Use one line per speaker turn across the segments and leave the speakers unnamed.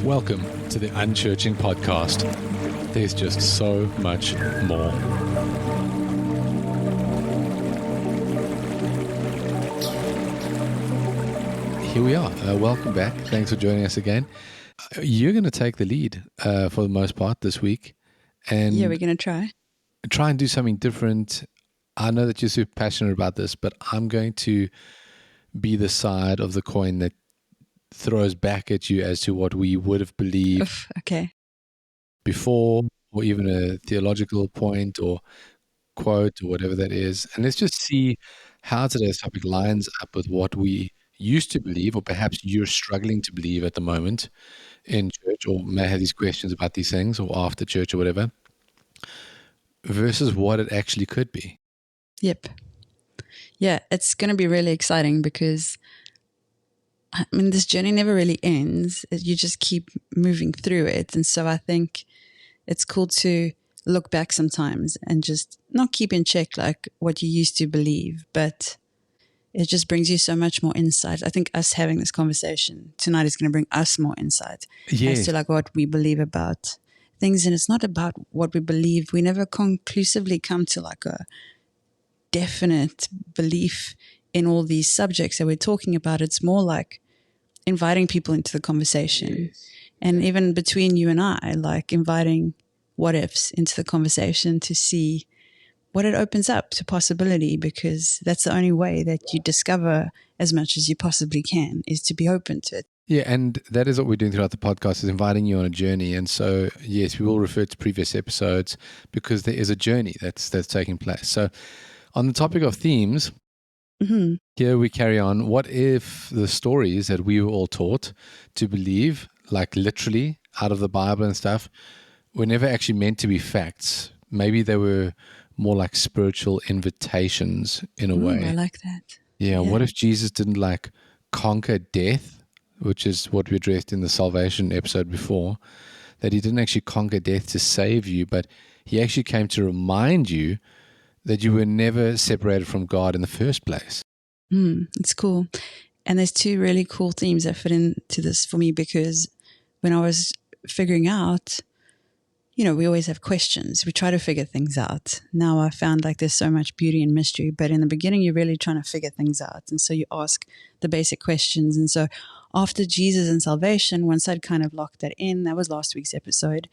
Welcome to the Unchurching Podcast. There's just so much more. Here we are. Welcome back. Thanks for joining us again. You're going to take the lead for the most part this week. And
yeah, we're going to
try and do something different. I know that you're super passionate about this, but I'm going to be the side of the coin that throws back at you as to what we would have believed before, or even a theological point or quote or whatever that is. And let's just see how today's topic lines up with what we used to believe, or perhaps you're struggling to believe at the moment in church, or may have these questions about these things, or after church or whatever, versus what it actually could be.
Yep. Yeah, it's going to be really exciting because, I mean, this journey never really ends. You just keep moving through it. And so I think it's cool to look back sometimes and just not keep in check like what you used to believe, but it just brings you so much more insight. I think us having this conversation tonight is going to bring us more insight as to like what we believe about things. And it's not about what we believe. We never conclusively come to like a definite belief in all these subjects that we're talking about. It's more like inviting people into the conversation. And even between you and I, like inviting what ifs into the conversation to see what it opens up to possibility, because that's the only way that you discover as much as you possibly can, is to be open to it.
Yeah, and that is what we're doing throughout the podcast, is inviting you on a journey. And so, yes, we will refer to previous episodes because there is a journey that's taking place. So on the topic of themes, here we carry on. What if the stories that we were all taught to believe, like literally out of the Bible and stuff, were never actually meant to be facts? Maybe they were more like spiritual invitations in a way.
I like that.
Yeah. What if Jesus didn't like conquer death, which is what we addressed in the salvation episode before, that he didn't actually conquer death to save you, but he actually came to remind you that you were never separated from God in the first place.
It's cool. And there's two really cool themes that fit into this for me, because when I was figuring out, you know, we always have questions. We try to figure things out. Now I found like there's so much beauty and mystery, but in the beginning, you're really trying to figure things out. And so you ask the basic questions. And so after Jesus and salvation, once I'd kind of locked that in, that was last week's episode.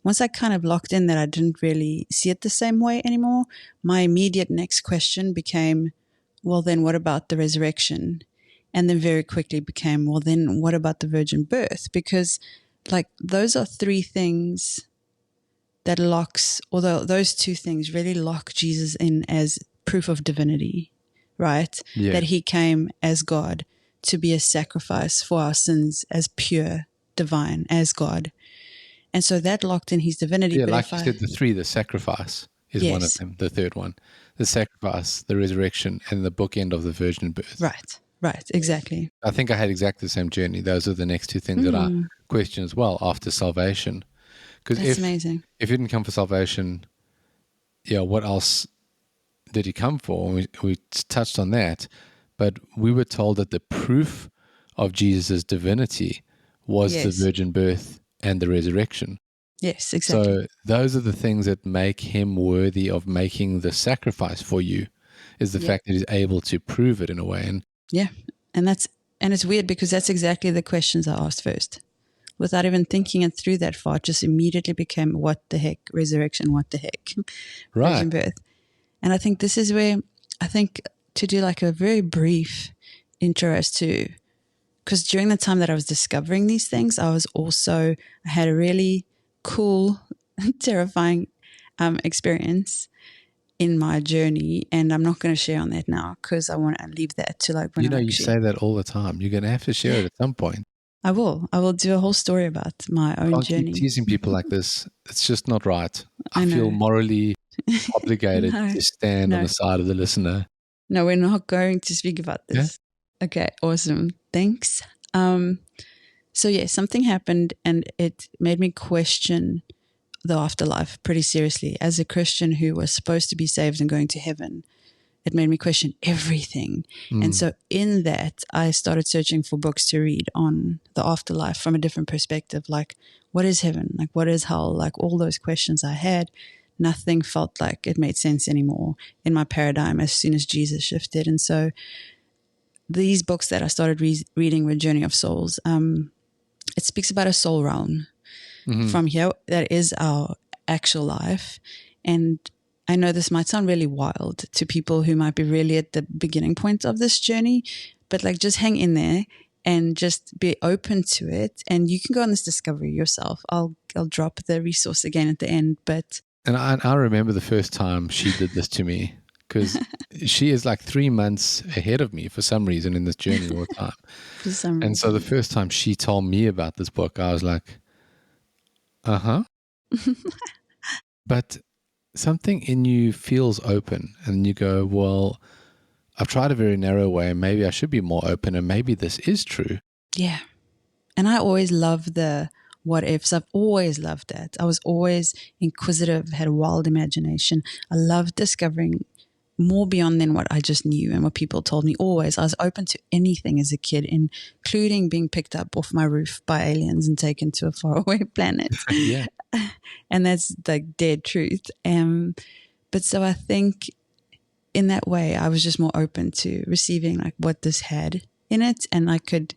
Once I kind of locked in that I didn't really see it the same way anymore, my immediate next question became, well, then what about the resurrection? And then very quickly became, well, then what about the virgin birth? Because like those are three things that locks, although those two things really lock Jesus in as proof of divinity, right?
Yeah.
That he came as God to be a sacrifice for our sins, as pure, divine, as God. And so that locked in his divinity.
Yeah,
but
like you said, the three, the sacrifice is one of them, the third one. The sacrifice, the resurrection, and the bookend of the virgin birth.
Right, exactly.
I think I had exactly the same journey. Those are the next two things that I question as well after salvation. Because
amazing.
If he didn't come for salvation, what else did he come for? We touched on that, but we were told that the proof of Jesus' divinity was the virgin birth and the resurrection.
Yes, exactly.
So those are the things that make him worthy of making the sacrifice for you, is the fact that he's able to prove it in a way.
And it's weird because that's exactly the questions I asked first. Without even thinking it through that far, it just immediately became, what the heck, resurrection, what the heck, virgin birth. And I think this is where, I think to do like a very brief intro as to, because during the time that I was discovering these things, I had a really cool, terrifying experience in my journey. And I'm not going to share on that now because I want to leave that to like when
you say that all the time. You're going to have to share it at some point.
I will do a whole story about my own journey.
Keep teasing people like this. It's just not right. I feel morally obligated to stand on the side of the listener.
No, we're not going to speak about this. Yeah? Okay, awesome. Thanks. So something happened and it made me question the afterlife pretty seriously. As a Christian who was supposed to be saved and going to heaven, it made me question everything. And so in that, I started searching for books to read on the afterlife from a different perspective. Like, what is heaven? Like, what is hell? Like, all those questions I had, nothing felt like it made sense anymore in my paradigm as soon as Jesus shifted. And so these books that I started reading were Journey of Souls. It speaks about a soul realm from here that is our actual life. And I know this might sound really wild to people who might be really at the beginning point of this journey, but like, just hang in there and just be open to it. And you can go on this discovery yourself. I'll drop the resource again at the end, but.
And I remember the first time she did this to me, because she is like 3 months ahead of me for some reason in this journey all the time.
For some reason.
And so the first time she told me about this book, I was like, but something in you feels open, and you go, well, I've tried a very narrow way. Maybe I should be more open, and maybe this is true.
Yeah. And I always love the what ifs. I've always loved that. I was always inquisitive, had a wild imagination. I loved discovering more beyond than what I just knew and what people told me. Always. I was open to anything as a kid, including being picked up off my roof by aliens and taken to a faraway planet.
Yeah.
And that's like dead truth. But so I think in that way, I was just more open to receiving like what this had in it, and I could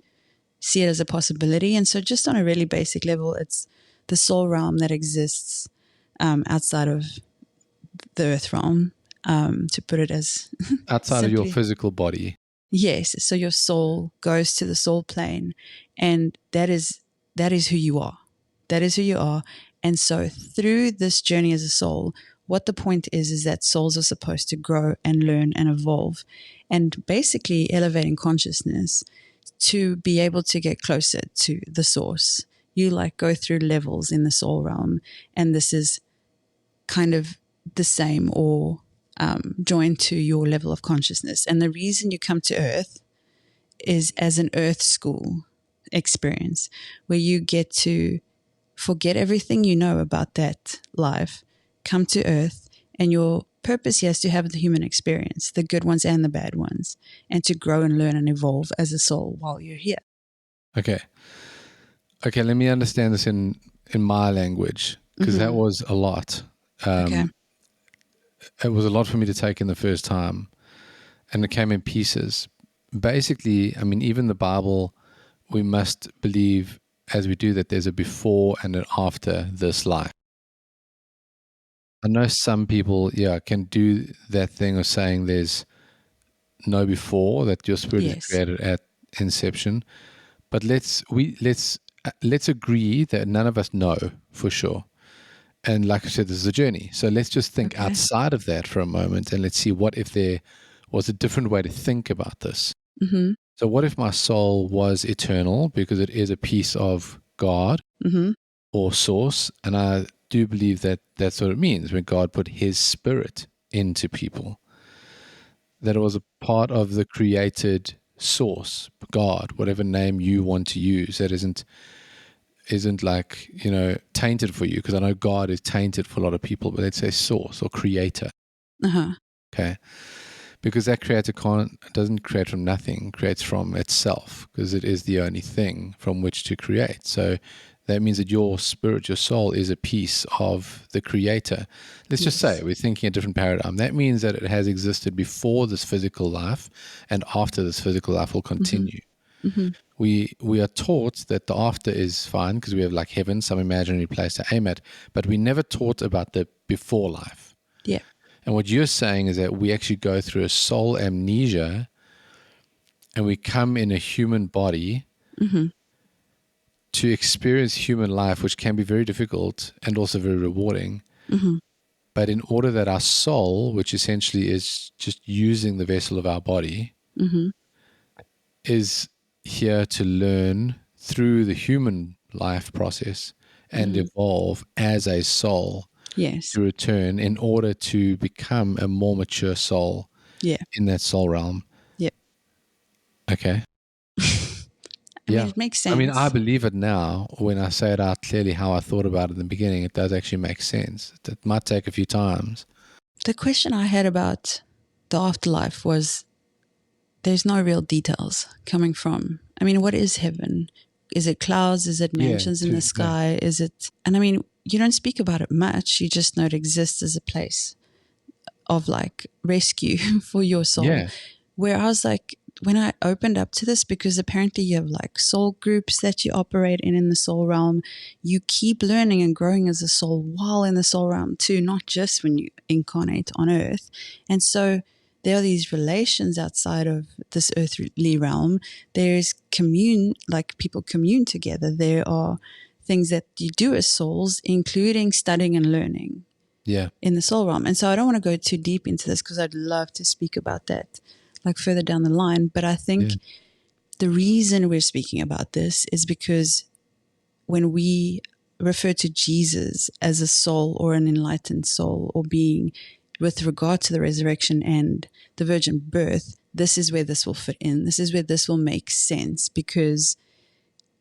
see it as a possibility. And so just on a really basic level, it's the soul realm that exists outside of the earth realm, to put it as
outside
simply.
of your physical body.
Yes. So your soul goes to the soul plane, and that is who you are. That is who you are. And so through this journey as a soul, what the point is that souls are supposed to grow and learn and evolve, and basically elevating consciousness to be able to get closer to the source. You like go through levels in the soul realm, and this is kind of the same or joined to your level of consciousness. And the reason you come to earth is as an earth school experience, where you get to forget everything you know about that life, come to earth, and your purpose here is to have the human experience, the good ones and the bad ones, and to grow and learn and evolve as a soul while you're here.
Okay, let me understand this in my language, because that was a lot.
Okay.
It was a lot for me to take in the first time, and it came in pieces. Basically, I mean, even the Bible, we must believe as we do that there's a before and an after this life. I know some people, can do that thing of saying there's no before, that your spirit is created at inception. But let's agree that none of us know for sure. And like I said, this is a journey. So let's just think outside of that for a moment, and let's see what if there was a different way to think about this.
Mm-hmm.
So what if my soul was eternal, because it is a piece of God or source? And I do believe that that's what it means when God put his spirit into people, that it was a part of the created source, God, whatever name you want to use, that isn't like, tainted for you, because I know God is tainted for a lot of people, but let's say source or creator. Okay. Because that creator doesn't create from nothing, creates from itself, because it is the only thing from which to create. So that means that your spirit, your soul, is a piece of the creator. Let's just say we're thinking a different paradigm. That means that it has existed before this physical life, and after this physical life will continue. We are taught that the after is fine, because we have like heaven, some imaginary place to aim at, but we never taught about the before life.
Yeah.
And what you're saying is that we actually go through a soul amnesia, and we come in a human body to experience human life, which can be very difficult and also very rewarding. But in order that our soul, which essentially is just using the vessel of our body, is here to learn through the human life process and evolve as a soul to return in order to become a more mature soul in that soul realm.
Yep.
Okay.
I mean, it makes sense.
I mean, I believe it now. When I say it out clearly how I thought about it in the beginning, it does actually make sense. It might take a few times.
The question I had about the afterlife was, there's no real details coming from. I mean, what is heaven? Is it clouds? Is it mansions in the sky? Is it, and I mean, you don't speak about it much. You just know it exists as a place of like rescue for your soul.
Yeah.
Where I was like, when I opened up to this, because apparently you have like soul groups that you operate in the soul realm, you keep learning and growing as a soul while in the soul realm too, not just when you incarnate on earth. And so there are these relations outside of this earthly realm. There's like people commune together. There are things that you do as souls, including studying and learning.
Yeah.
In the soul realm. And so I don't want to go too deep into this because I'd love to speak about that like further down the line. But I think the reason we're speaking about this is because when we refer to Jesus as a soul or an enlightened soul or being with regard to the resurrection and the virgin birth, this is where this will fit in. This is where this will make sense, because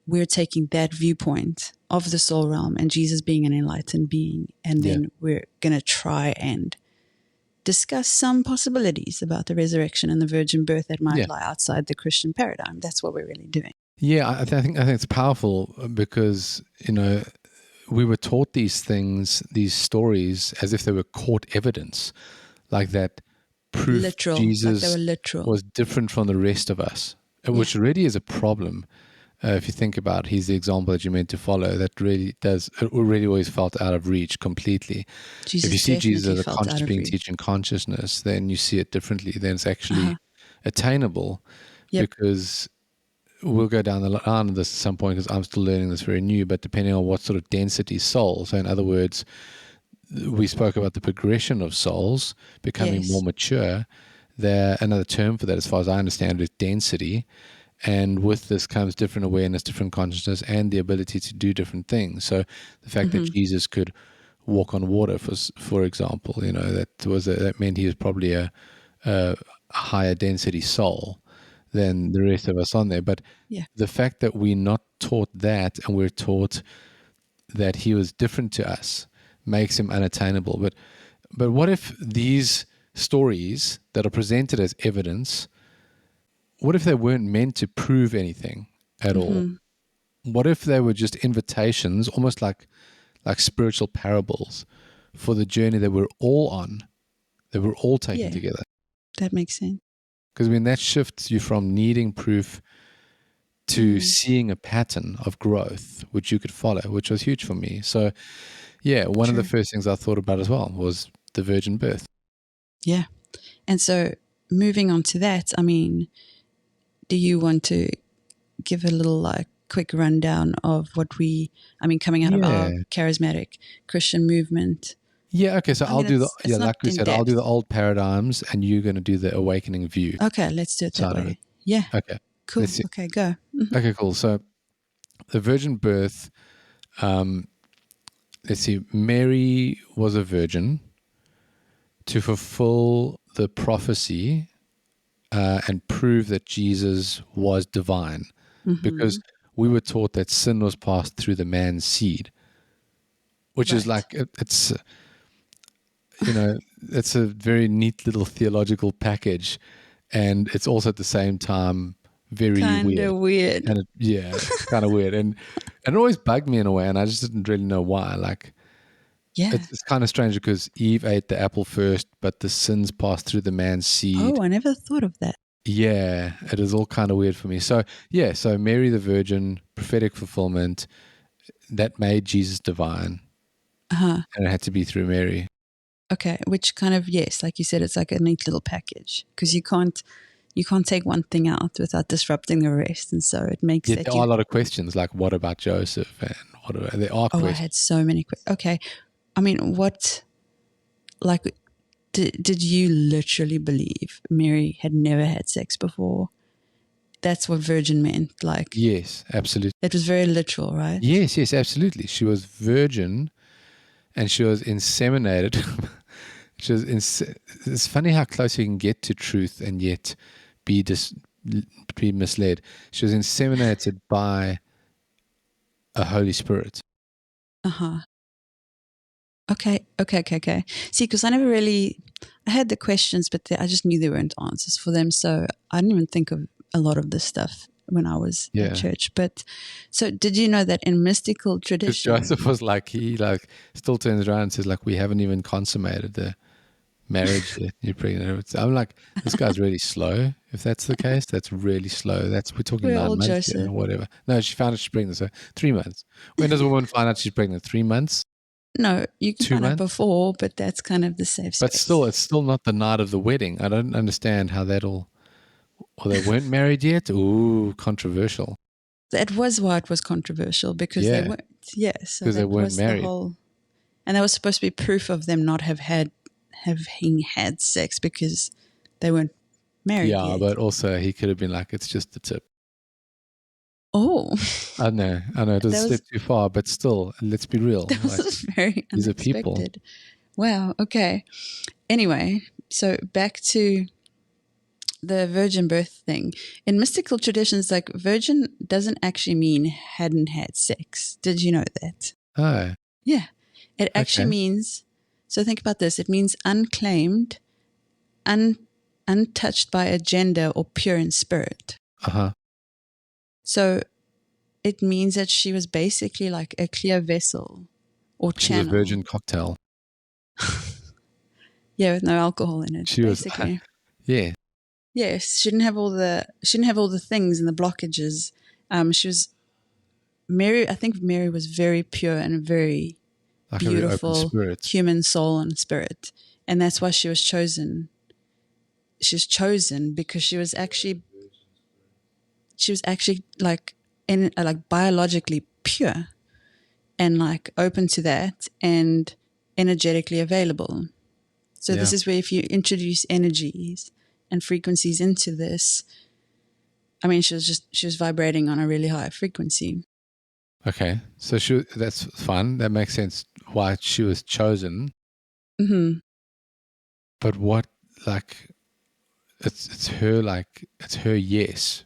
we're taking that viewpoint of the soul realm and Jesus being an enlightened being. And then we're going to try and discuss some possibilities about the resurrection and the virgin birth that might lie outside the Christian paradigm. That's what we're really doing.
Yeah, I think it's powerful because, you know, we were taught these things, these stories, as if they were court evidence, like that proof
literal,
Jesus
like they were literal.
Was different from the rest of us, which really is a problem. If you think about, he's the example that you're meant to follow. That really does, it really always felt out of reach completely.
Jesus,
if you see Jesus as a
felt
conscious
out of
being
reach.
teaching consciousness, then you see it differently. Then it's actually attainable, because we'll go down the line of this at some point, because I'm still learning this very new, but depending on what sort of density soul. So in other words, we spoke about the progression of souls becoming more mature. Another term for that, as far as I understand it, is density. And with this comes different awareness, different consciousness, and the ability to do different things. So the fact that Jesus could walk on water, for example, you know, that meant he was probably a higher density soul than the rest of us on there. But the fact that we're not taught that, and we're taught that he was different to us, makes him unattainable. But what if these stories that are presented as evidence, what if they weren't meant to prove anything at all? What if they were just invitations, almost like spiritual parables, for the journey that we're all on, that we're all taking together?
That makes sense.
Because that shifts you from needing proof to seeing a pattern of growth, which you could follow, which was huge for me. So, one of the first things I thought about as well was the virgin birth. Yeah.
And so moving on to that, I mean, do you want to give a little quick rundown of what coming out of our charismatic Christian movement?
Yeah, okay, so I'll do like we said, I'll do the old paradigms, and you're going to do the awakening view.
Okay, let's do it that way. Yeah.
Okay.
Cool. Okay, go.
Okay, cool. So the virgin birth, let's see, Mary was a virgin to fulfill the prophecy and prove that Jesus was divine, because we were taught that sin was passed through the man's seed, which is like, it's, you know, it's a very neat little theological package, and it's also at the same time very weird. And it's kind of weird, and it always bugged me in a way, and I just didn't really know why. Like, it's kind of strange because Eve ate the apple first, but the sins passed through the man's seed.
Oh, I never thought of that.
Yeah, it is all kind of weird for me. So so Mary the Virgin, prophetic fulfillment, that made Jesus divine, and it had to be through Mary.
Okay, which kind of, like you said, it's like a neat little package, because you can't take one thing out without disrupting the rest, and so it makes
there are a lot of questions, like what about Joseph, and there are questions.
I had so many questions. Okay, I mean, what, like, did you literally believe Mary had never had sex before? That's what virgin meant, like.
Yes, absolutely.
It was very literal, right?
Yes, absolutely. She was virgin, and she was inseminated. It's funny how close you can get to truth and yet be misled. She was inseminated by a Holy Spirit.
Okay. See, because I had the questions, but I just knew there weren't answers for them. So I didn't even think of a lot of this stuff when I was at church. But so did you know that in mystical
Because
tradition,
Joseph was like, he like still turns around and says like, we haven't even consummated the marriage yet. You're pregnant. I'm like, this guy's really slow. If that's the case, that's really slow. We're talking
we're
9
all
months here
Joseph.
or whatever. No, she found out she's pregnant. So 3 months. When does a woman find out she's pregnant? 3 months?
No, you can
2
find out
months?
before, but that's kind of the safe
But
space.
still, it's still not the night of the wedding. I don't understand how that'll, or they weren't married yet? Ooh, controversial.
That was why it was controversial, because they weren't. Yeah, so
because they
that
weren't
was
married.
the whole, and that was supposed to be proof of them not having had sex because they weren't married
Yeah,
yet.
but also he could have been like, it's just the tip.
Oh,
I know, it was a step too far, but still, let's be real.
that was very
these are people.
unexpected. Wow. Okay. Anyway, so back to the virgin birth thing. In mystical traditions, like virgin doesn't actually mean hadn't had sex. Did you know that?
Oh,
Yeah. It actually means, so think about this. It means unclaimed, untouched by a gender or pure in spirit.
uh-huh.
So it means that she was basically like a clear vessel or channel.
She was a virgin cocktail.
Yeah, with no alcohol in it.
She
basically.
was, yeah.
Yes, she didn't have all the things and the blockages. She was Mary. I think Mary was very pure and very
like
beautiful human soul and spirit, and that's why she was chosen. She was chosen because she was actually like biologically pure and like open to that and energetically available. So this is where if you introduce energies and frequencies into this, I mean, she was vibrating on a really high frequency.
Okay, so that's fun. That makes sense why she was chosen.
Mm-hmm.
But what, like, it's her yes.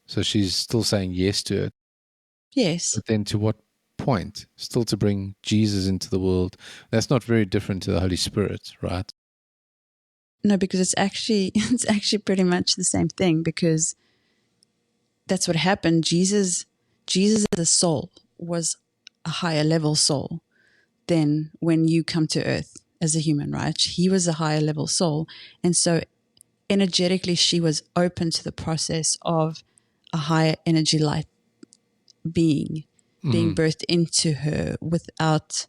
So she's still saying yes to it.
Yes.
But then to what point? Still to bring Jesus into the world. That's not very different to the Holy Spirit, right?
No, because it's actually pretty much the same thing, because that's what happened. Jesus as a soul was a higher level soul than when you come to earth as a human, right? He was a higher level soul. And so energetically, she was open to the process of a higher energy light being birthed into her without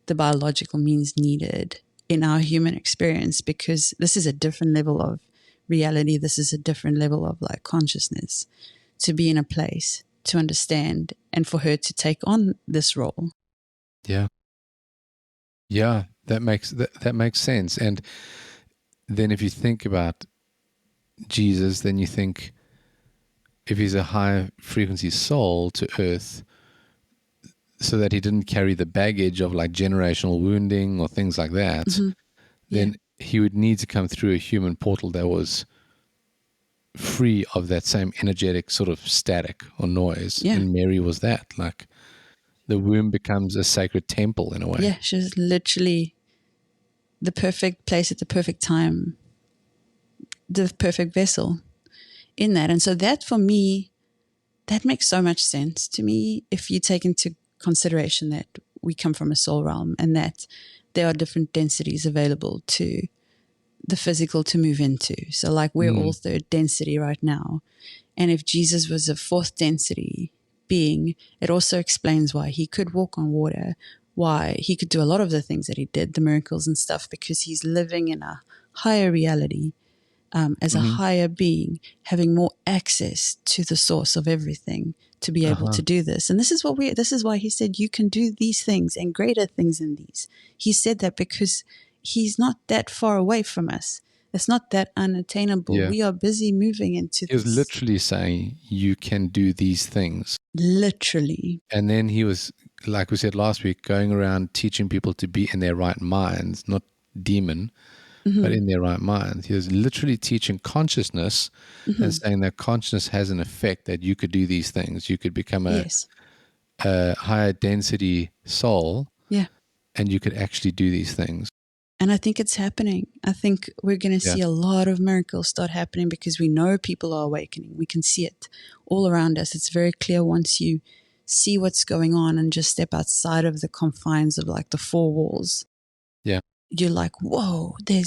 the biological means needed in our human experience, because this is a different level of reality. This is a different level of like consciousness to be in a place to understand and for her to take on this role.
Yeah. Yeah, that makes sense. And then if you think about Jesus, then you think if he's a high frequency soul to earth, so that he didn't carry the baggage of like generational wounding or things like that, then he would need to come through a human portal that was free of that same energetic sort of static or noise.
Yeah.
And Mary was that. Like the womb becomes a sacred temple in a way.
Yeah, she was literally the perfect place at the perfect time, the perfect vessel in that. And so that, for me, that makes so much sense to me if you take into consideration that we come from a soul realm and that there are different densities available to the physical to move into. So like we're all third density right now. And if Jesus was a fourth density being, it also explains why he could walk on water, why he could do a lot of the things that he did, the miracles and stuff, because he's living in a higher reality as a higher being, having more access to the source of everything to be able to do this. And this is why he said you can do these things and greater things than these. He said that because he's not that far away from us. It's not that unattainable.
Yeah.
We are busy moving into
He was literally saying you can do these things.
Literally.
And then he was, like we said last week, going around teaching people to be in their right minds, not demon, but in their right minds. He was literally teaching consciousness and saying that consciousness has an effect, that you could do these things. You could become a higher density soul.
Yeah.
and you could actually do these things.
And I think it's happening. I think we're going to see a lot of miracles start happening because we know people are awakening. We can see it all around us. It's very clear once you see what's going on and just step outside of the confines of like the four walls.
Yeah.
You're like, whoa, there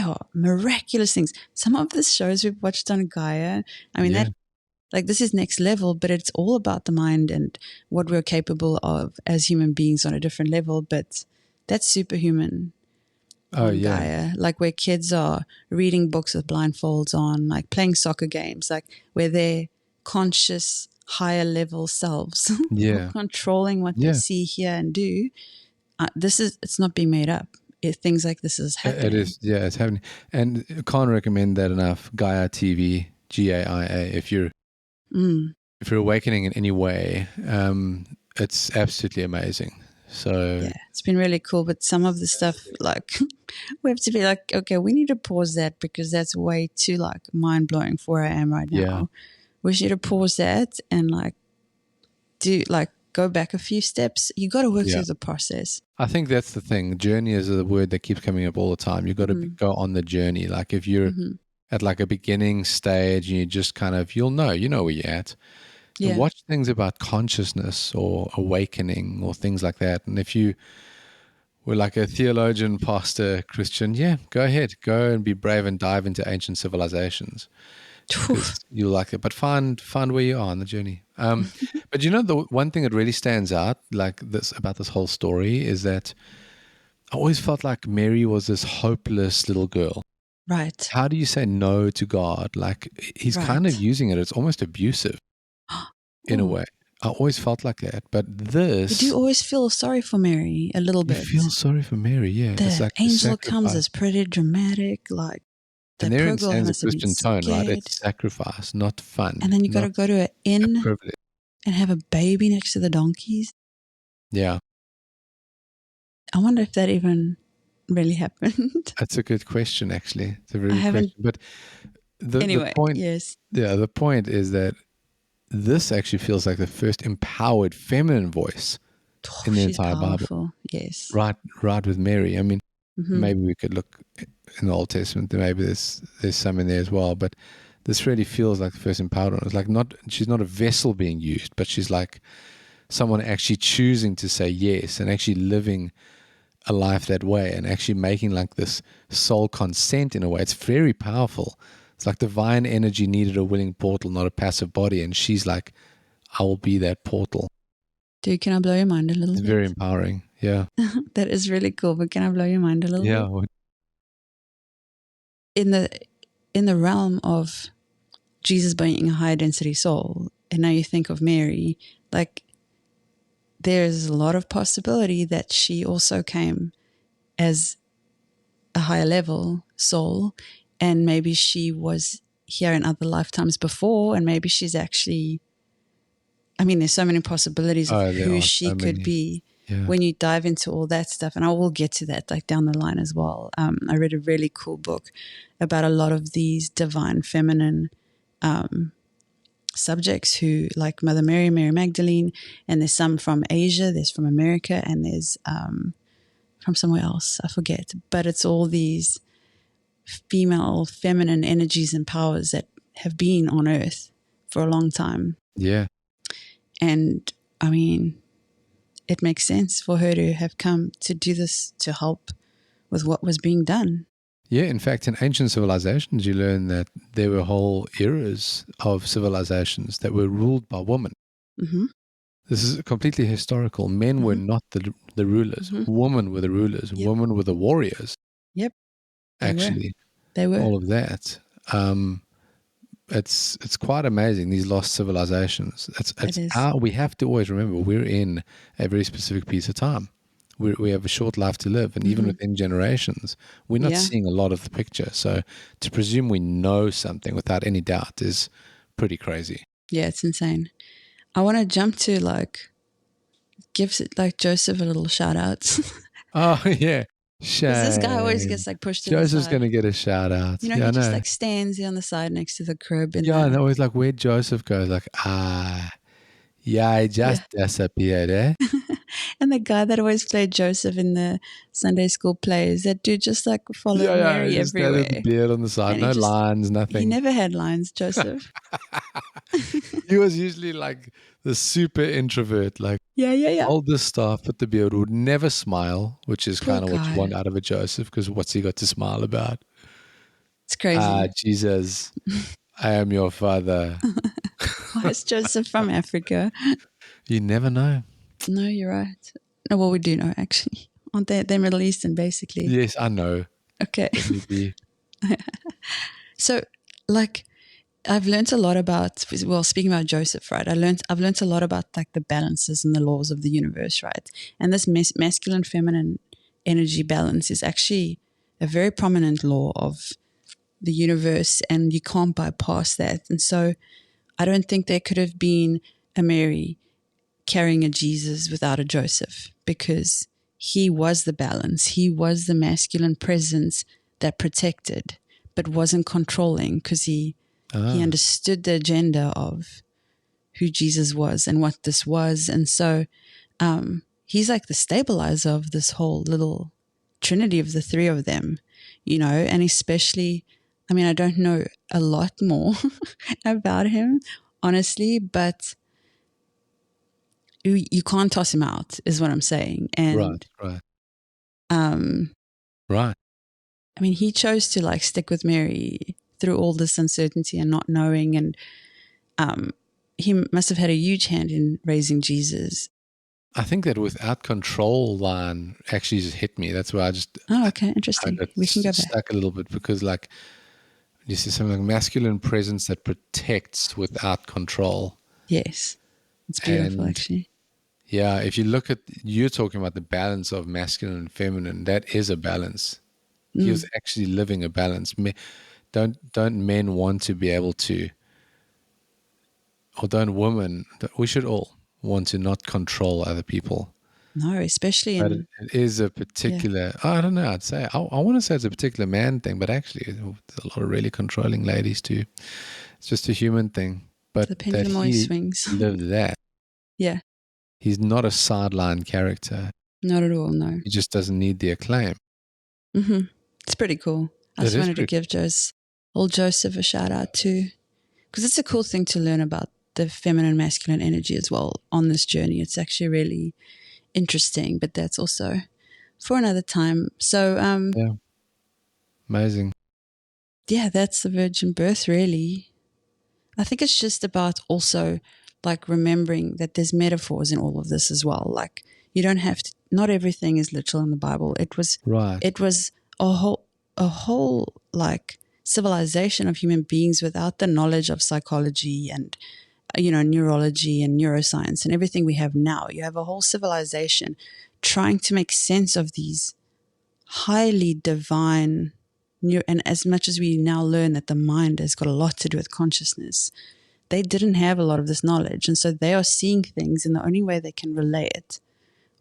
are miraculous things. Some of the shows we've watched on Gaia, I mean, that like this is next level, but it's all about the mind and what we're capable of as human beings on a different level. But that's superhuman. Gaia, like where kids are reading books with blindfolds on, like playing soccer games, like where they're conscious, higher level selves are controlling what they see, hear, and do. It's not being made up. Things like this is happening.
It is, it's happening. And I can't recommend that enough. Gaia TV, GAIA. If you're awakening in any way, it's absolutely amazing. So
yeah, it's been really cool. But some of the stuff, like we have to be like, okay, we need to pause that because that's way too like mind blowing for where I am right now. We should pause that and like go back a few steps. You got to work through the process.
I think that's the thing. Journey is the word that keeps coming up all the time. You got to go on the journey. Like if you're at like a beginning stage and you just kind of, you know where you're at. Yeah. Watch things about consciousness or awakening or things like that. And if you were like a theologian, pastor, Christian, go ahead. Go and be brave and dive into ancient civilizations. You'll like it. But find where you are on the journey. But the one thing that really stands out like this about this whole story is that I always felt like Mary was this hopeless little girl.
Right.
How do you say no to God? Like he's kind of using it. It's almost abusive. In a way. I always felt like that. But this...
You do always feel sorry for Mary a little bit.
You feel sorry for Mary, yeah.
The
it's like
angel comes as pretty dramatic, like...
And there in a Christian tone, right? It's sacrifice, not fun.
And then you got to go to an inn and have a baby next to the donkeys.
Yeah.
I wonder if that even really happened.
That's a good question, actually. It's a very good question. But the point...
Yes.
Yeah, the point is that this actually feels like the first empowered feminine voice in the entire Bible.
Yes.
Right with Mary. I mean, maybe we could look in the Old Testament. Maybe there's some in there as well. But this really feels like the first empowered one. It's like she's not a vessel being used, but she's like someone actually choosing to say yes and actually living a life that way and actually making like this soul consent in a way. It's very powerful. It's like divine energy needed a willing portal, not a passive body. And she's like, I will be that portal.
Dude, can I blow your mind a little bit?
It's very empowering. Yeah.
That is really cool. But can I blow your mind a little bit?
Yeah.
In the realm of Jesus being a high density soul, and now you think of Mary, like there's a lot of possibility that she also came as a higher level soul. And maybe she was here in other lifetimes before, and maybe she's actually, I mean, there's so many possibilities of who she could be when you dive into all that stuff. And I will get to that like down the line as well. I read a really cool book about a lot of these divine feminine subjects who like Mother Mary, Mary Magdalene, and there's some from Asia, there's from America, and there's from somewhere else, I forget. But it's all these female feminine energies and powers that have been on earth for a long time.
Yeah.
And I mean, it makes sense for her to have come to do this to help with what was being done.
Yeah, in fact, in ancient civilizations, you learn that there were whole eras of civilizations that were ruled by women. Mm-hmm. This is completely historical. Men were not the rulers. Women were the rulers. Yep. Women were the warriors.
Yep.
They were. All of that. It's quite amazing, these lost civilizations. We have to always remember we're in a very specific piece of time. We have a short life to live, and even within generations, we're not seeing a lot of the picture. So to presume we know something without any doubt is pretty crazy.
Yeah, it's insane. I want to jump to give like Joseph a little shout out.
Oh yeah.
This guy always gets like pushed to
Joseph's
the side.
going to get a shout out.
He just like stands here on the side next to the crib. And
and always like where Joseph goes, like, he just disappeared, eh?
And And the guy that always played Joseph in the Sunday school plays, that dude just like followed Mary
He just had
everywhere.
the beard on the side,
And
no lines,
he
nothing.
never had lines, Joseph.
He was usually like the super introvert, like
Yeah.
hold this staff with the beard, would never smile, which is
Poor
kind of what you
guy.
want out of a Joseph, because what's he got to smile about?
It's crazy.
Jesus, I am your father.
Why is Joseph from Africa?
You never know.
No, you're right. No, well, we do know, actually. Aren't they? They're Middle Eastern, basically.
Yes, I know.
Okay.
Maybe.
So, like, I've learned a lot about, well, speaking about Joseph, right? I've learned a lot about like the balances and the laws of the universe, right? And this masculine, feminine energy balance is actually a very prominent law of the universe, and you can't bypass that. And so I don't think there could have been a Mary carrying a Jesus without a Joseph, because he was the balance. He was the masculine presence that protected but wasn't controlling, because he understood the agenda of who Jesus was and what this was. And so he's like the stabilizer of this whole little trinity of the three of them, and especially, I mean, I don't know a lot more about him, honestly, but you can't toss him out, is what I'm saying. And
Right.
I mean, he chose to like stick with Mary through all this uncertainty and not knowing, and he must have had a huge hand in raising Jesus.
I think that without control line actually just hit me. That's why I just
okay, interesting. We can go back.
Stuck a little bit, because like you see something like masculine presence that protects without control.
Yes, it's beautiful,
And
actually.
yeah, if you look at, you're talking about the balance of masculine and feminine, that is a balance. He was actually living a balance. Don't men want to be able to, or don't women, we should all want to not control other people.
No, especially
But
in...
it is a particular, I don't know, I'd say, I want to say it's a particular man thing, but actually there's a lot of really controlling ladies too. It's just a human thing. But
the pendulum always swings.
Lived that.
Yeah.
He's not a sideline character.
Not at all, no.
He just doesn't need the acclaim.
It's pretty cool. I just wanted to give old Joseph a shout out too, because it's a cool thing to learn about the feminine, masculine energy as well on this journey. It's actually really interesting, but that's also for another time. So,
yeah, amazing.
Yeah, that's the virgin birth, really. I think it's just about also like remembering that there's metaphors in all of this as well. Like, you don't have to, not everything is literal in the Bible. It was a whole like civilization of human beings without the knowledge of psychology and neurology and neuroscience and everything we have now. You have a whole civilization trying to make sense of these highly divine and as much as we now learn that the mind has got a lot to do with consciousness, they didn't have a lot of this knowledge, and so they are seeing things, and the only way they can relay it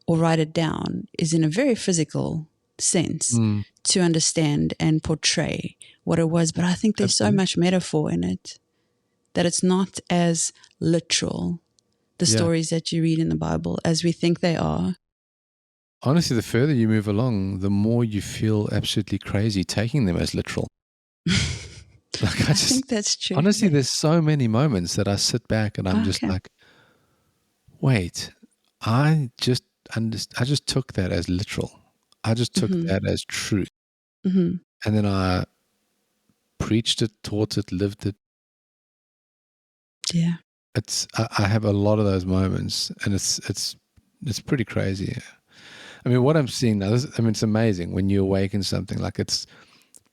or write it down is in a very physical sense to understand and portray what it was. But I think there's so much metaphor in it that it's not as literal, the stories that you read in the Bible, as we think they are.
Honestly, the further you move along, the more you feel absolutely crazy taking them as literal.
I think that's true.
Honestly, there's so many moments that I sit back and I'm just like, wait, I just took that as literal. I just took that as truth. And then I preached it, taught it, lived it.
Yeah.
I have a lot of those moments, and it's pretty crazy. I mean, what I'm seeing now, it's amazing when you awaken something. Like, I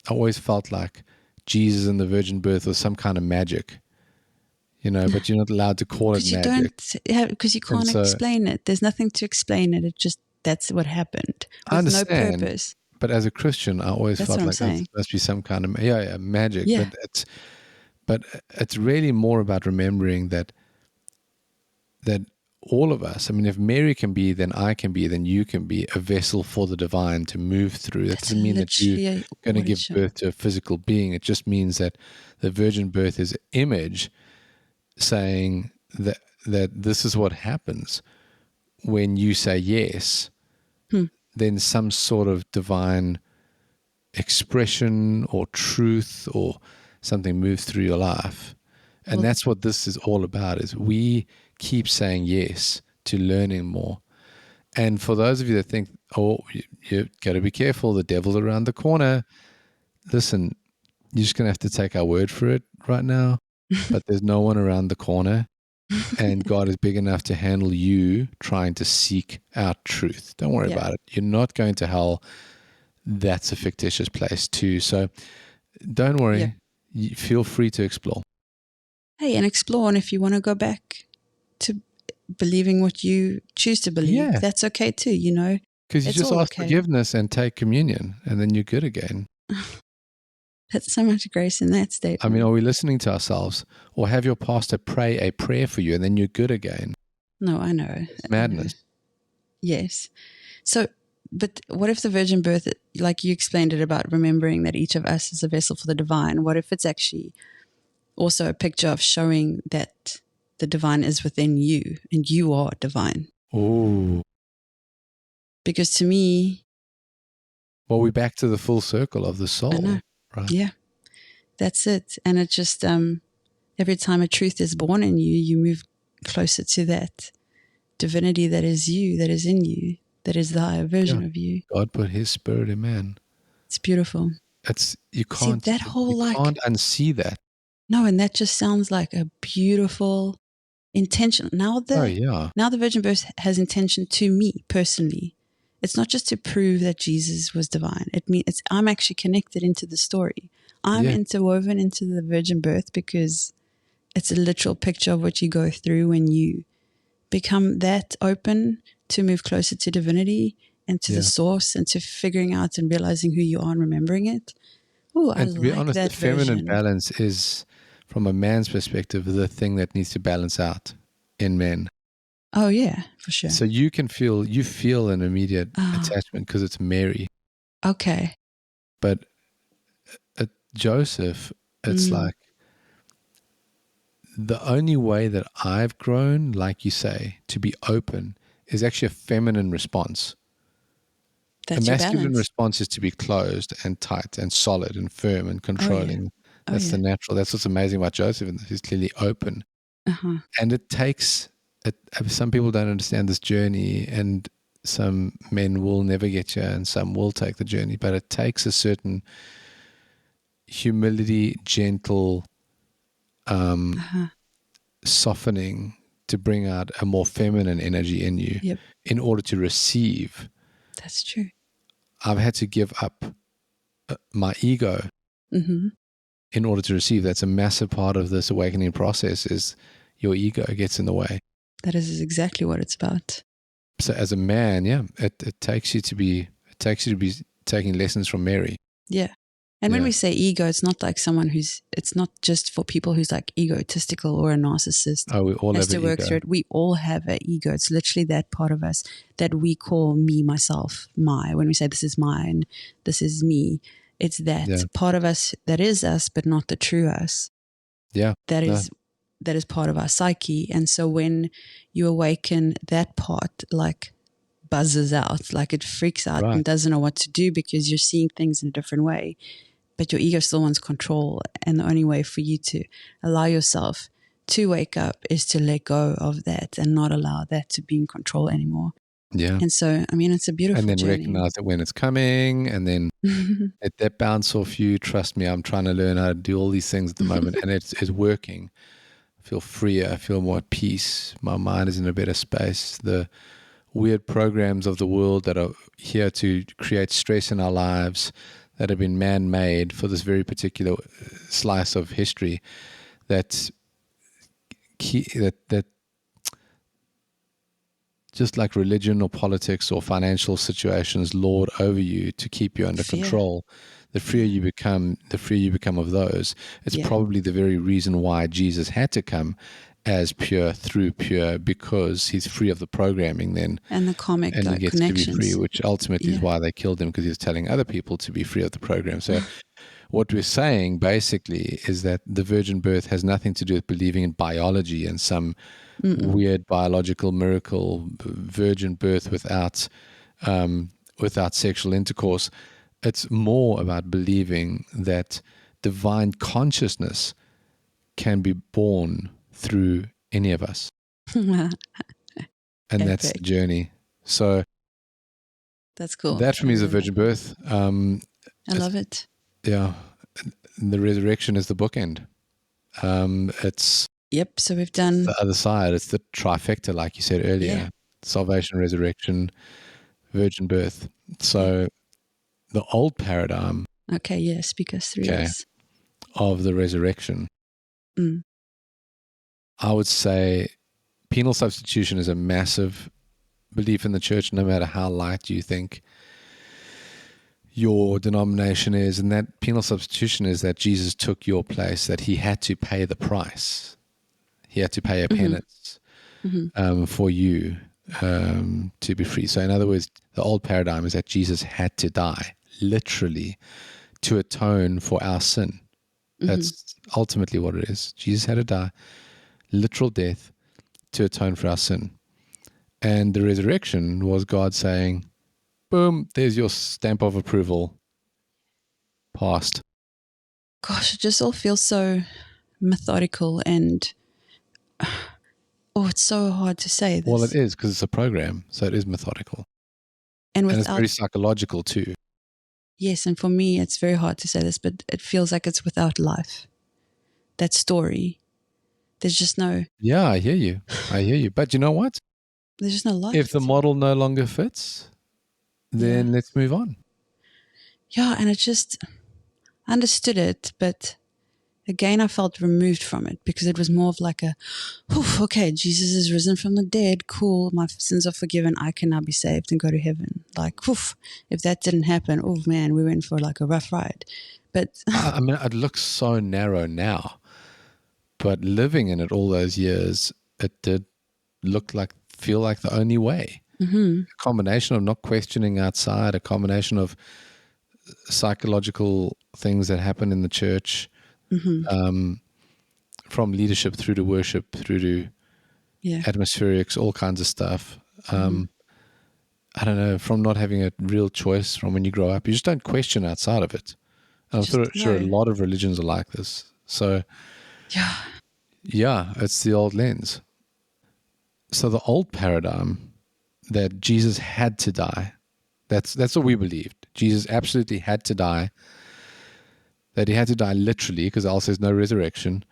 always felt like Jesus and the virgin birth was some kind of magic, but you're not allowed to call it magic.
Because you can't explain it. There's nothing to explain it. It just, that's what happened.
I understand.
No purpose.
But as a Christian, I always felt like there must be some kind of magic.
Yeah.
But it's really more about remembering that all of us, I mean, if Mary can be, then I can be, then you can be a vessel for the divine to move through. That doesn't mean that you're going to give birth to a physical being. It just means that the virgin birth is an image saying that this is what happens when you say yes, then some sort of divine expression or truth or something moves through your life. And that's what this is all about, is we keep saying yes to learning more. And for those of you that think, oh, you got to be careful, the devil's around the corner. Listen, you're just going to have to take our word for it right now. But there's no one around the corner. And God is big enough to handle you trying to seek out truth. Don't worry about it. You're not going to hell. That's a fictitious place too. So don't worry. You feel free to explore.
Hey, and explore. And if you want to go back to believing what you choose to believe, that's okay too, you know.
Because you just ask forgiveness and take communion, and then you're good again.
That's so much grace in that statement.
I mean, are we listening to ourselves? Or have your pastor pray a prayer for you, and then you're good again?
No, I know.
It's madness.
Yes. So, but what if the virgin birth, like you explained it about remembering that each of us is a vessel for the divine, what if it's actually also a picture of showing that the divine is within you and you are divine?
Oh.
Because to me...
Well, we're back to the full circle of the soul.
I know.
Right?
Yeah. That's it. And it just, every time a truth is born in you, you move closer to that divinity that is you, that is in you, that is the higher version of you.
God put his spirit in man.
It's beautiful.
You can't can't unsee that.
No, and that just sounds like a beautiful intention. Now the virgin birth has intention to me personally. It's not just to prove that Jesus was divine. It means I'm actually connected into the story. I'm interwoven into the virgin birth because it's a literal picture of what you go through when you become that open to move closer to divinity and to the source and to figuring out and realizing who you are and remembering it. Oh,
and to be honest, the feminine balance is, from a man's perspective, the thing that needs to balance out in men.
Oh yeah, for sure.
So you feel an immediate attachment because it's Mary.
Okay.
But at Joseph, it's like the only way that I've grown, like you say, to be open is actually a feminine response.
That's
a masculine response is to be closed and tight and solid and firm and controlling. That's the natural. That's what's amazing about Joseph. He's clearly open. And it takes... some people don't understand this journey, and some men will never get here and some will take the journey, but it takes a certain humility, gentle softening to bring out a more feminine energy in you in order to receive.
That's true.
I've had to give up my ego in order to receive. That's a massive part of this awakening process, is your ego gets in the way.
That is exactly what it's about.
So as a man, it takes you to be taking lessons from Mary.
Yeah. And when we say ego, it's not like it's not just for people who's like egotistical or a narcissist.
Oh, we all have
to work through it. We all have an ego. It's literally that part of us that we call me, myself, my. When we say this is mine, this is me, it's that part of us that is us, but not the true us.
Yeah.
That is part of our psyche. And so when you awaken, that part like buzzes out, like it freaks out and doesn't know what to do because you're seeing things in a different way. But your ego still wants control. And the only way for you to allow yourself to wake up is to let go of that and not allow that to be in control anymore. Yeah. And so, I mean, it's a beautiful journey.
And then recognize it when it's coming, and then let that bounce off you. Trust me, I'm trying to learn how to do all these things at the moment, and it's working. I feel freer. I feel more at peace. My mind is in a better space. The weird programs of the world that are here to create stress in our lives, that have been man-made for this very particular slice of history, that just like religion or politics or financial situations lord over you to keep you under control. The freer you become of those. It's probably the very reason why Jesus had to come as pure through pure, because he's free of the programming then.
And the karmic
and he gets
connections.
to be free, which ultimately is why they killed him, because he was telling other people to be free of the program. So what we're saying basically is that the virgin birth has nothing to do with believing in biology and some weird biological miracle, virgin birth without sexual intercourse. It's more about believing that divine consciousness can be born through any of us. And that's the journey. So
that's cool.
That for me is a virgin birth.
I love it.
Yeah. The resurrection is the bookend. It's
Yep. So we've done
the other side. It's the trifecta, like you said earlier.
Yeah.
Salvation, resurrection, virgin birth. So the old paradigm.
Okay, yeah, speak us through this.
Of the resurrection. I would say penal substitution is a massive belief in the church, no matter how light you think your denomination is. And that penal substitution is that Jesus took your place, that he had to pay the price. He had to pay a penance for you to be free. So in other words, the old paradigm is that Jesus had to die, literally, to atone for our sin. That's ultimately what it is. Jesus had to die, literal death, to atone for our sin. And the resurrection was God saying, boom, there's your stamp of approval. Passed.
Gosh, it just all feels so methodical and it's so hard to say this.
Well, it is, because it's a program, so it is methodical.
And
it's very psychological too.
Yes, and for me, it's very hard to say this, but it feels like it's without life. That story. There's just no...
Yeah, I hear you. But you know what?
There's just no life.
If the model no longer fits, then let's move on.
Yeah, and it just... I understood it, but again, I felt removed from it because it was more of like a, okay, Jesus is risen from the dead. Cool. My sins are forgiven. I can now be saved and go to heaven. Like, if that didn't happen, oh man, we went for like a rough ride. But
I mean, it looks so narrow now, but living in it all those years, it did feel like the only way. A combination of not questioning outside, a combination of psychological things that happen in the church, from leadership through to worship, through to atmospherics, all kinds of stuff. I don't know, from not having a real choice from when you grow up. You just don't question outside of it. I'm sure a lot of religions are like this. So, yeah, it's the old lens. So the old paradigm that Jesus had to die, that's what we believed. Jesus absolutely had to die. That he had to die literally, because else there's no resurrection.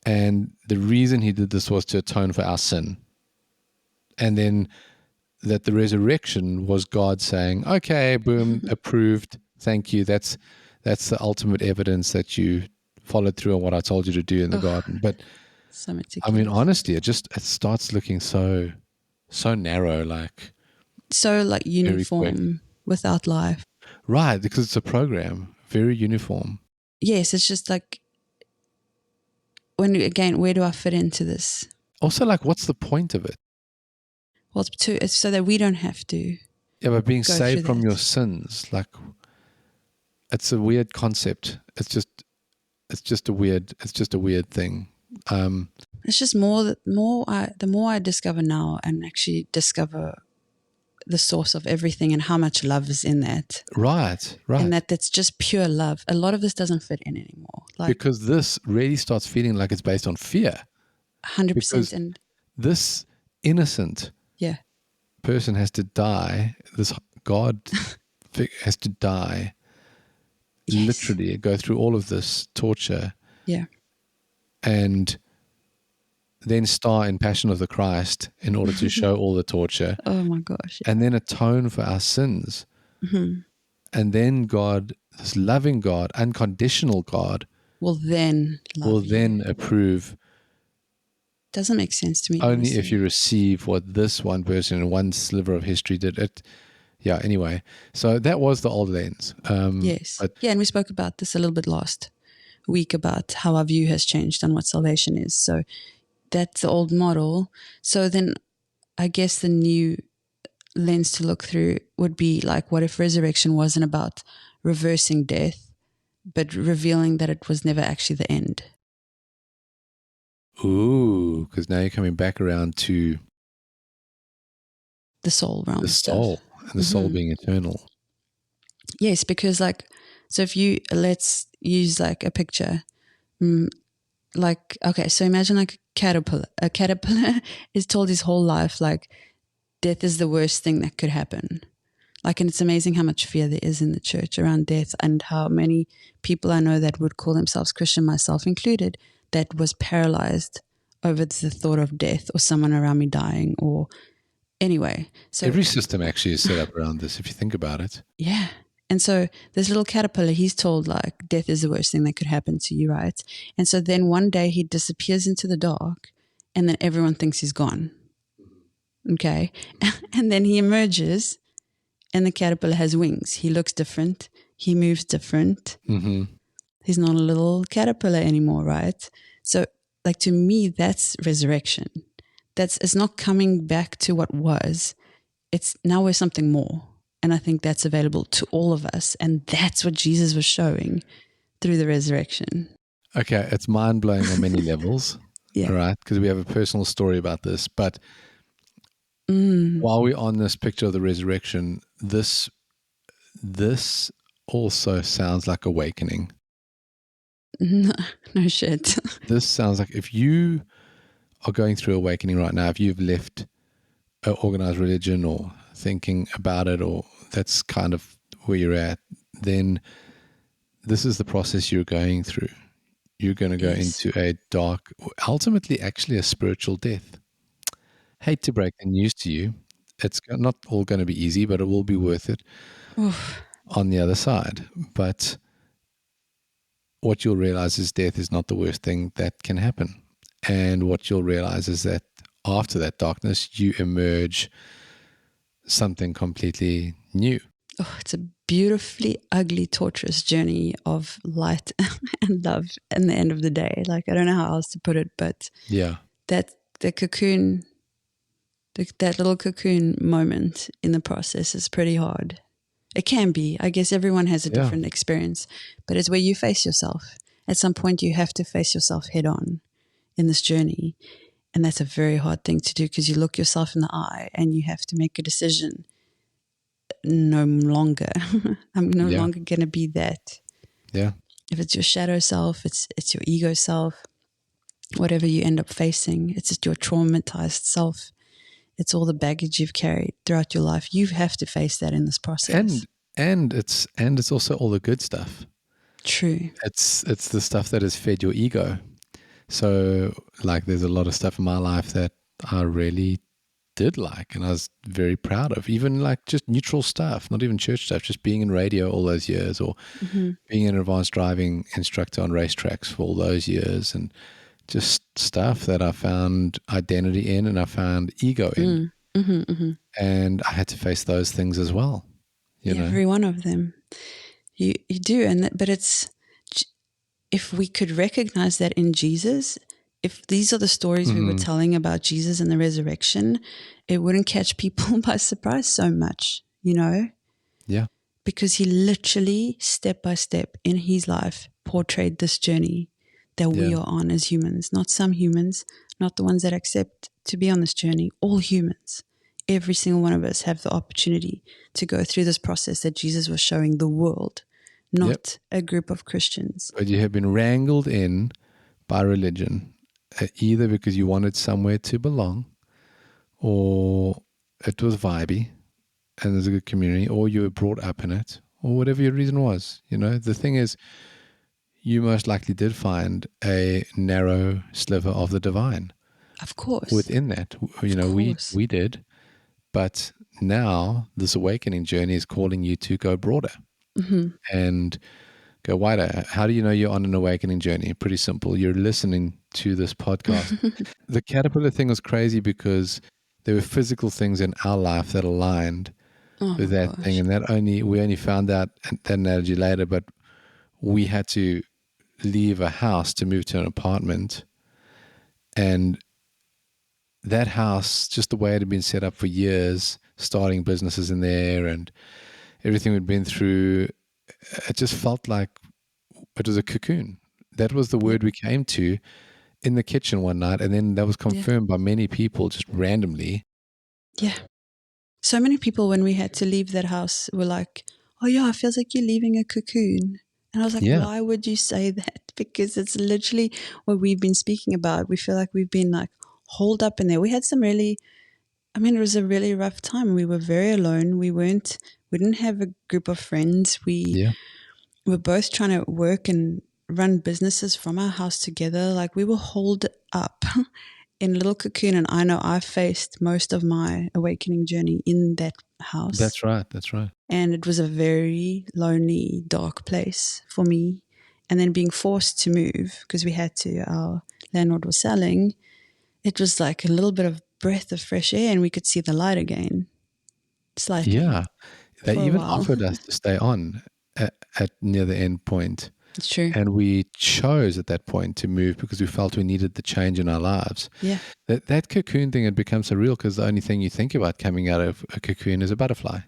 And the reason he did this was to atone for our sin. And then that the resurrection was God saying, okay, boom, approved. Thank you. That's the ultimate evidence that you followed through on what I told you to do in the garden. But
so
I mean, honestly, it starts looking so narrow,
so uniform without life.
Right, because it's a program, very uniform.
Yes, it's just like, where do I fit into this?
Also, what's the point of it?
Well, it's so that we don't have to.
Yeah, but being saved from your sins, it's a weird concept. It's just a weird thing.
It's just the more I discover now and actually discover the source of everything and how much love is in that.
Right.
And that's just pure love. A lot of this doesn't fit in anymore.
Because this really starts feeling like it's based on fear.
100%. And
this innocent person has to die. This God has to die. Literally go through all of this torture.
Yeah.
And then star in Passion of the Christ in order to show all the torture.
Oh my gosh.
And then atone for our sins. And then God, this loving God, unconditional God,
will then
approve.
Doesn't make sense to me.
Only
honestly.
if you receive what this one person in one sliver of history did. Yeah, anyway. So that was the old lens.
Yes. And we spoke about this a little bit last week about how our view has changed on what salvation is. So that's the old model. So then I guess the new lens to look through would be what if resurrection wasn't about reversing death, but revealing that it was never actually the end.
Ooh, because now you're coming back around to
The soul realm
the
stuff.
soul, and the soul being eternal.
Yes, because so if let's use like a picture, like, okay, so imagine like a caterpillar. A caterpillar is told his whole life, like, death is the worst thing that could happen. Like, and it's amazing how much fear there is in the church around death, and how many people I know that would call themselves Christian, myself included, that was paralyzed over the thought of death or someone around me dying, or anyway. So
every system actually is set up around this, if you think about it.
Yeah. And so this little caterpillar, he's told like death is the worst thing that could happen to you, right? And so then one day he disappears into the dark, and then everyone thinks he's gone. Okay. And then he emerges, and the caterpillar has wings. He looks different. He moves different.
Mm-hmm.
He's not a little caterpillar anymore, right? So like, to me, that's resurrection. It's not coming back to what was. It's now we're something more. And I think that's available to all of us. And that's what Jesus was showing through the resurrection.
Okay, it's mind-blowing on many levels,
Yeah.
all right? Because we have a personal story about this. But while we're on this picture of the resurrection, this also sounds like awakening.
No shit.
This sounds like, if you are going through awakening right now, if you've left organized religion or thinking about it, or that's kind of where you're at, then this is the process you're going through. You're going to go into a dark, ultimately actually a spiritual death. Hate to break the news to you. It's not all going to be easy, but it will be worth it on the other side. But what you'll realize is death is not the worst thing that can happen. And what you'll realize is that after that darkness, you emerge something completely new.
Oh, it's a beautifully ugly, torturous journey of light and love in the end of the day. Like, I don't know how else to put it, but
yeah,
that the cocoon, that little cocoon moment in the process is pretty hard. It can be. I guess everyone has a different experience, but it's where you face yourself. At some point, you have to face yourself head on in this journey. And that's a very hard thing to do, because you look yourself in the eye and you have to make a decision. No longer. I'm no longer going to be that.
Yeah.
If it's your shadow self, it's your ego self, whatever you end up facing, it's just your traumatized self. It's all the baggage you've carried throughout your life. You have to face that in this process.
And it's also all the good stuff.
True.
It's the stuff that has fed your ego. So, like, there's a lot of stuff in my life that I really did like, and I was very proud of. Even like just neutral stuff, not even church stuff, just being in radio all those years, or being an advanced driving instructor on racetracks for all those years, and just stuff that I found identity in and I found ego in. And I had to face those things as well. You know?
Every one of them. You do, but it's, if we could recognize that in Jesus, if these are the stories we were telling about Jesus and the resurrection, it wouldn't catch people by surprise so much, you know?
Yeah.
Because he literally, step by step in his life, portrayed this journey that we are on as humans. Not some humans, not the ones that accept to be on this journey, all humans. Every single one of us have the opportunity to go through this process that Jesus was showing the world, not a group of Christians.
But you have been wrangled in by religion, either because you wanted somewhere to belong, or it was vibey and there's a good community, or you were brought up in it, or whatever your reason was. You know, the thing is, you most likely did find a narrow sliver of the divine.
Of course.
Within that, you know, we did. But now this awakening journey is calling you to go broader and go wider. How do you know you're on an awakening journey? Pretty simple. You're listening to this podcast. The caterpillar thing was crazy because there were physical things in our life that aligned with that thing. And we only found out that analogy later, but we had to leave a house to move to an apartment. And that house, just the way it had been set up for years, starting businesses in there and everything we'd been through, it just felt like It was a cocoon. That was the word we came to in the kitchen one night, and then that was confirmed by many people just randomly.
Yeah. So many people, when we had to leave that house, were like, oh yeah, it feels like you're leaving a cocoon. And I was like,
Yeah.
why would you say that? Because it's literally what we've been speaking about. We feel like we've been like holed up in there. We had some really, it was a really rough time. We were very alone. We didn't have a group of friends. We were both trying to work and run businesses from our house together. Like, we were holed up in a little cocoon. And I know I faced most of my awakening journey in that house.
That's right.
And it was a very lonely, dark place for me. And then being forced to move because we had to, our landlord was selling, it was like a little bit of breath of fresh air and we could see the light again slightly.
Yeah. They
for a
even
while.
offered us to stay on at near the end point.
It's true.
And we chose at that point to move because we felt we needed the change in our lives.
Yeah.
That cocoon thing had become so real because the only thing you think about coming out of a cocoon is a butterfly.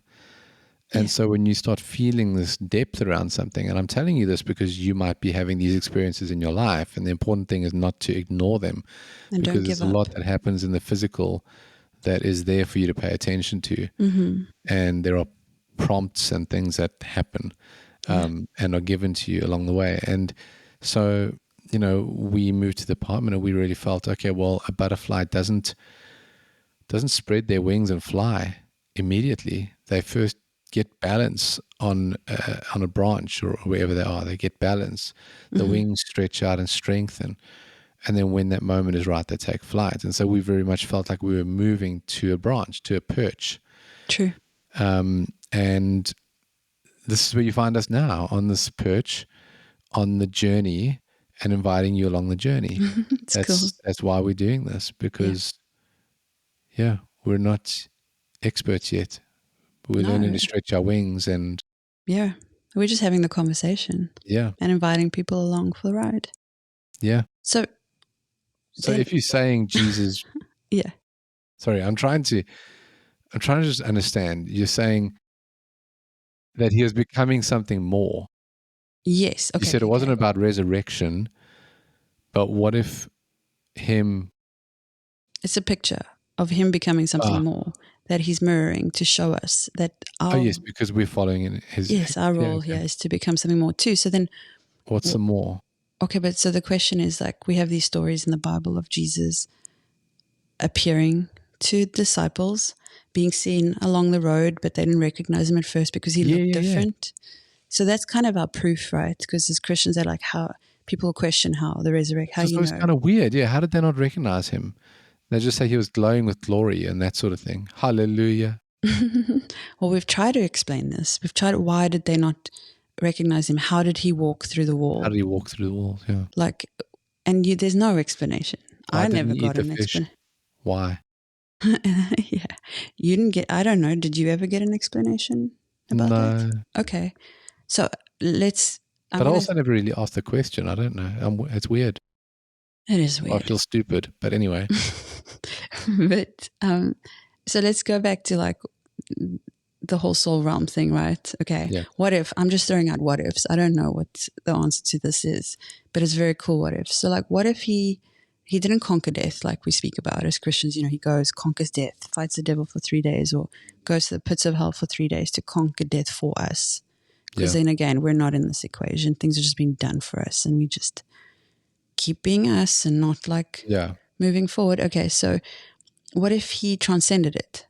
And so when you start feeling this depth around something, and I'm telling you this because you might be having these experiences in your life, and the important thing is not to ignore them,
And
because
don't
there's
give
a lot
up.
that happens in the physical that is there for you to pay attention to.
Mm-hmm.
And there are prompts and things that happen and are given to you along the way. And so, we moved to the apartment and we really felt, okay, well, a butterfly doesn't spread their wings and fly immediately. They first get balance on a branch or wherever they are. They get balance. The wings stretch out and strengthen. And then when that moment is right, they take flight. And so we very much felt like we were moving to a branch, to a perch.
True.
And this is where you find us now, on this perch, on the journey, and inviting you along the journey.
Cool.
That's why we're doing this, because, we're not experts yet. We're learning to stretch our wings and...
Yeah. We're just having the conversation.
Yeah.
And inviting people along for the ride.
Yeah.
So
if you're saying Jesus...
Yeah.
Sorry, I'm trying to just understand. You're saying that he was becoming something more.
Yes. Okay.
You said it wasn't about resurrection, but what if him...
It's a picture of him becoming something more that he's mirroring to show us that our...
Oh, yes, because we're following in his...
Yes, our role here is to become something more too. So then...
What's the more?
Okay, but so the question is, like, we have these stories in the Bible of Jesus appearing to disciples, being seen along the road, but they didn't recognize him at first because he looked different. So that's kind of our proof, right? Because as Christians, they're like, how people question how the resurrection, how
So it's kind of weird. Yeah, how did they not recognize him? They just say he was glowing with glory and that sort of thing. Hallelujah.
Well, we've tried to explain this. We've tried, why did they not recognize him? How did he walk through the wall?
How did he walk through the walls? Yeah.
Like, and there's no explanation.
Why
I
didn't
never
he
got
eat
an
the fish?
explanation.
Why?
Yeah. You didn't get, I don't know. Did you ever get an explanation about that? Okay. So let's...
But I also never really asked the question. I don't know. It's weird.
It is weird.
I feel stupid, but anyway.
But so let's go back to like the whole soul realm thing, right? Okay.
Yeah.
What if, I'm just throwing out what ifs. I don't know what the answer to this is, but it's very cool what if. So like, what if he didn't conquer death like we speak about as Christians? He goes, conquers death, fights the devil for 3 days, or goes to the pits of hell for 3 days to conquer death for us. Because then again, we're not in this equation. Things are just being done for us, and we just keep being us and not like moving forward. Okay, so what if he transcended it?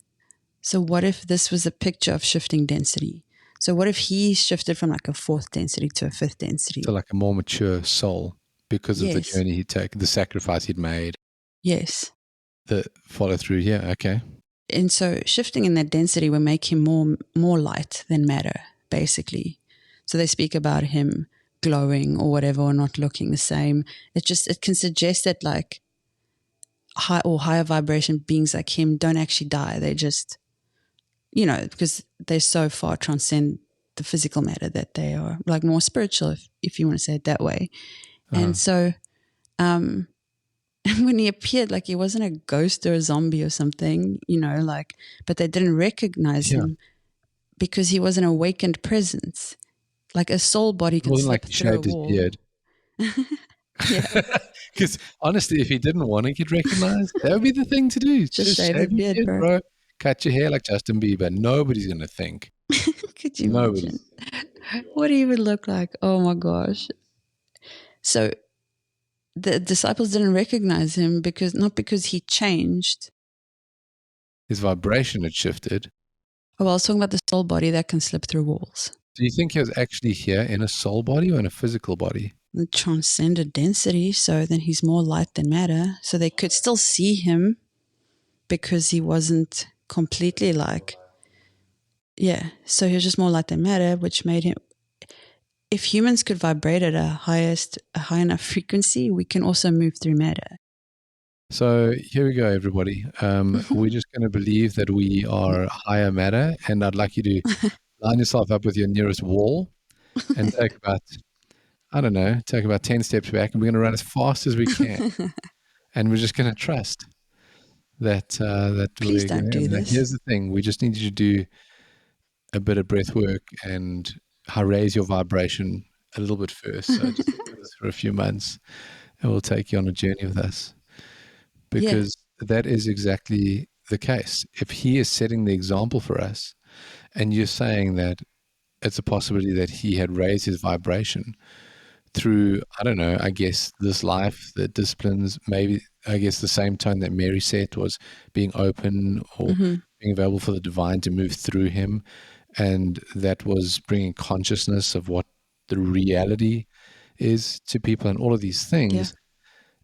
So what if this was a picture of shifting density? So what if he shifted from like a 4th density to a 5th density?
So like a more mature soul because of the journey he'd taken, the sacrifice he'd made.
Yes.
The follow through. Yeah. Okay.
And so shifting in that density will make him more light than matter, basically. So they speak about him glowing or whatever, or not looking the same. It can suggest that like higher vibration beings like him don't actually die. They just, because they so far transcend the physical matter that they are like more spiritual, if you want to say it that way. And so when he appeared, like he wasn't a ghost or a zombie or something, but they didn't recognize him because he was an awakened presence. like a soul body
It
can
wasn't like
slip
he
through a
shaved his
wall.
beard.
Yeah,
Because honestly, if he didn't want to get recognized, that would be the thing to do.
just shave
shave
the
your
beard,
beard,
bro.
bro. Cut your hair like Justin Bieber. Nobody's going to think.
Could you
Nobody.
imagine? What do you even look like? Oh my gosh. So the disciples didn't recognize him not because he changed.
His vibration had shifted.
Oh, I was talking about the soul body that can slip through walls.
Do you think he was actually here in a soul body or in a physical body?
The transcended density, so then he's more light than matter. So they could still see him because he wasn't completely like, yeah. So he was just more light than matter, which made him. If humans could vibrate at a high enough frequency, we can also move through matter.
So here we go, everybody. We're just going to believe that we are higher matter, and I'd like you to line yourself up with your nearest wall and take about 10 steps back, and we're going to run as fast as we can. And we're just going to trust that
Please
we're
don't
going
do
to.
this.
Here's the thing: we just need you to do a bit of breath work and raise your vibration a little bit first. So just do this for a few months, and we'll take you on a journey with us, because that is exactly the case. If he is setting the example for us, and you're saying that it's a possibility that he had raised his vibration through, I don't know, I guess this life, the disciplines, maybe, I guess the same tone that Mary set was being open or being available for the divine to move through him. And that was bringing consciousness of what the reality is to people and all of these things.
Yeah.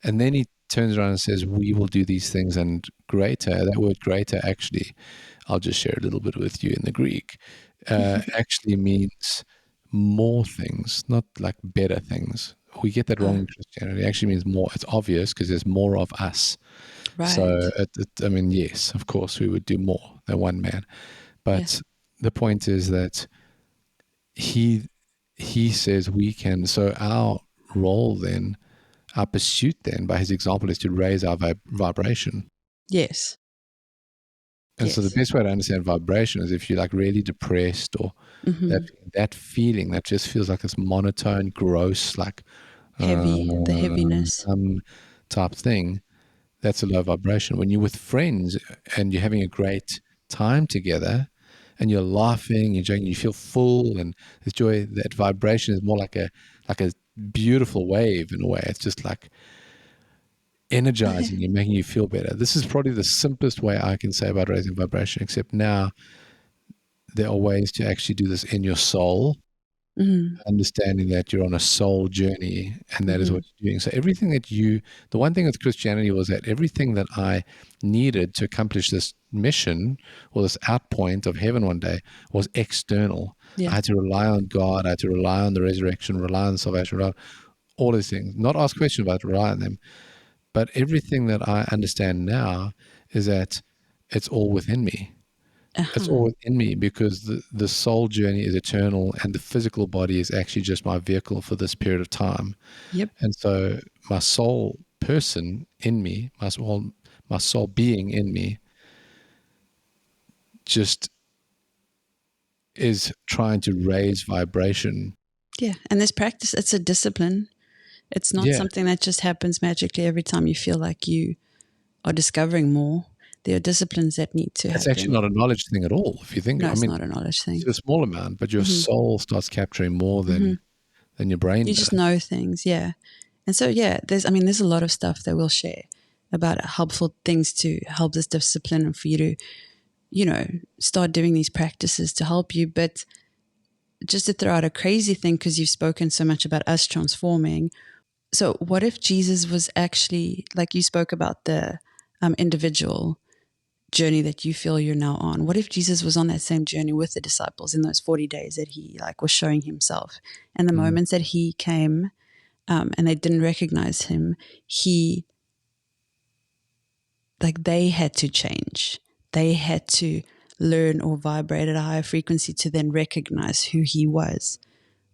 And then he turns around and says, we will do these things, and greater, that word greater actually, I'll just share a little bit with you in the Greek, actually means more things, not like better things. We get that wrong in Christianity. It actually means more. It's obvious because there's more of us.
Right.
So, I mean, yes, of course, we would do more than one man. But the point is that he says we can. So our role then, our pursuit then, by his example, is to raise our vibration.
Yes.
And so the best way to understand vibration is if you're like really depressed or that feeling that just feels like this monotone, gross, like
heavy, the heaviness
type thing, that's a low vibration. When you're with friends and you're having a great time together and you're laughing, you're joking, you feel full and there's joy, that vibration is more like a beautiful wave in a way. It's just like energizing you, making you feel better. This is probably the simplest way I can say about raising vibration, except now there are ways to actually do this in your soul, understanding that you're on a soul journey and that is what you're doing. So everything that the one thing with Christianity was that everything that I needed to accomplish this mission or this outpoint of heaven one day was external. I had to rely on God. I had to rely on the resurrection, rely on salvation, rely on all these things, not ask questions about, rely on them. But everything that I understand now is that it's all within me. It's all within me because the soul journey is eternal and the physical body is actually just my vehicle for this period of time.
Yep.
And so my soul person in me, my soul being in me just is trying to raise vibration.
Yeah. And this practice, it's a discipline. It's not something that just happens magically every time you feel like you are discovering more. There are disciplines that need to happen.
It's actually not a knowledge thing at all. If you think,
it's not a knowledge thing.
It's a small amount, but your soul starts capturing more than your brain
You
does.
just know things, And so, there's a lot of stuff that we'll share about helpful things to help this discipline and for you to, start doing these practices to help you. But just to throw out a crazy thing, because you've spoken so much about us transforming. So what if Jesus was actually, like you spoke about the individual journey that you feel you're now on? What if Jesus was on that same journey with the disciples in those 40 days that he was showing himself, and the moments that he came and they didn't recognize him, they had to change. They had to learn or vibrate at a higher frequency to then recognize who he was,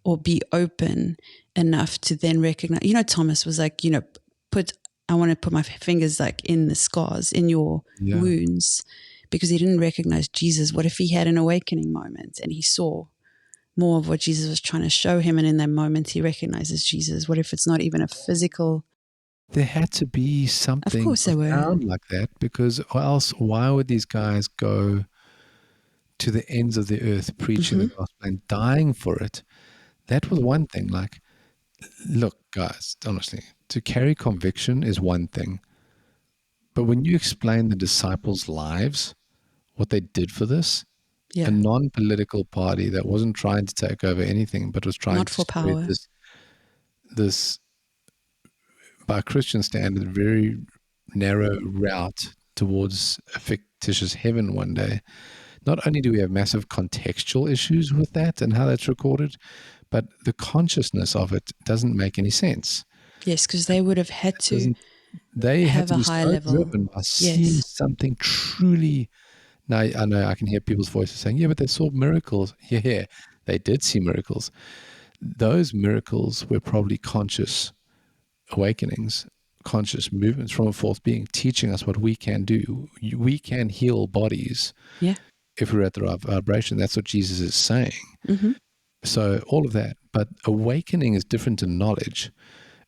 or be open enough to then recognize. Thomas was like, I want to put my fingers in the scars, in your wounds, because he didn't recognize Jesus. What if he had an awakening moment and he saw more of what Jesus was trying to show him, and in that moment he recognizes Jesus? What if it's not even a physical?
There had to be something
Of course there were.
profound like that, because or else why would these guys go to the ends of the earth preaching the gospel and dying for it? That was one thing. Like, look, guys, honestly, to carry conviction is one thing. But when you explain the disciples' lives, what they did for this,
Yeah.
a non-political party that wasn't trying to take over anything, but was trying
Not
to
for
spread
power.
this, by Christian standard, very narrow route towards a fictitious heaven one day. Not only do we have massive contextual issues with that and how that's recorded, but the consciousness of it doesn't make any sense.
Yes, because they would have had to
They had
have
to
a
be
high
so
level.
driven by seeing
Yes.
something truly. Now, I know I can hear people's voices saying, yeah, but they saw miracles. Yeah, they did see miracles. Those miracles were probably conscious awakenings, conscious movements from a fourth being, teaching us what we can do. We can heal bodies
Yeah.
if we're at the right vibration. That's what Jesus is saying.
Mm-hmm.
So all of that. But awakening is different to knowledge.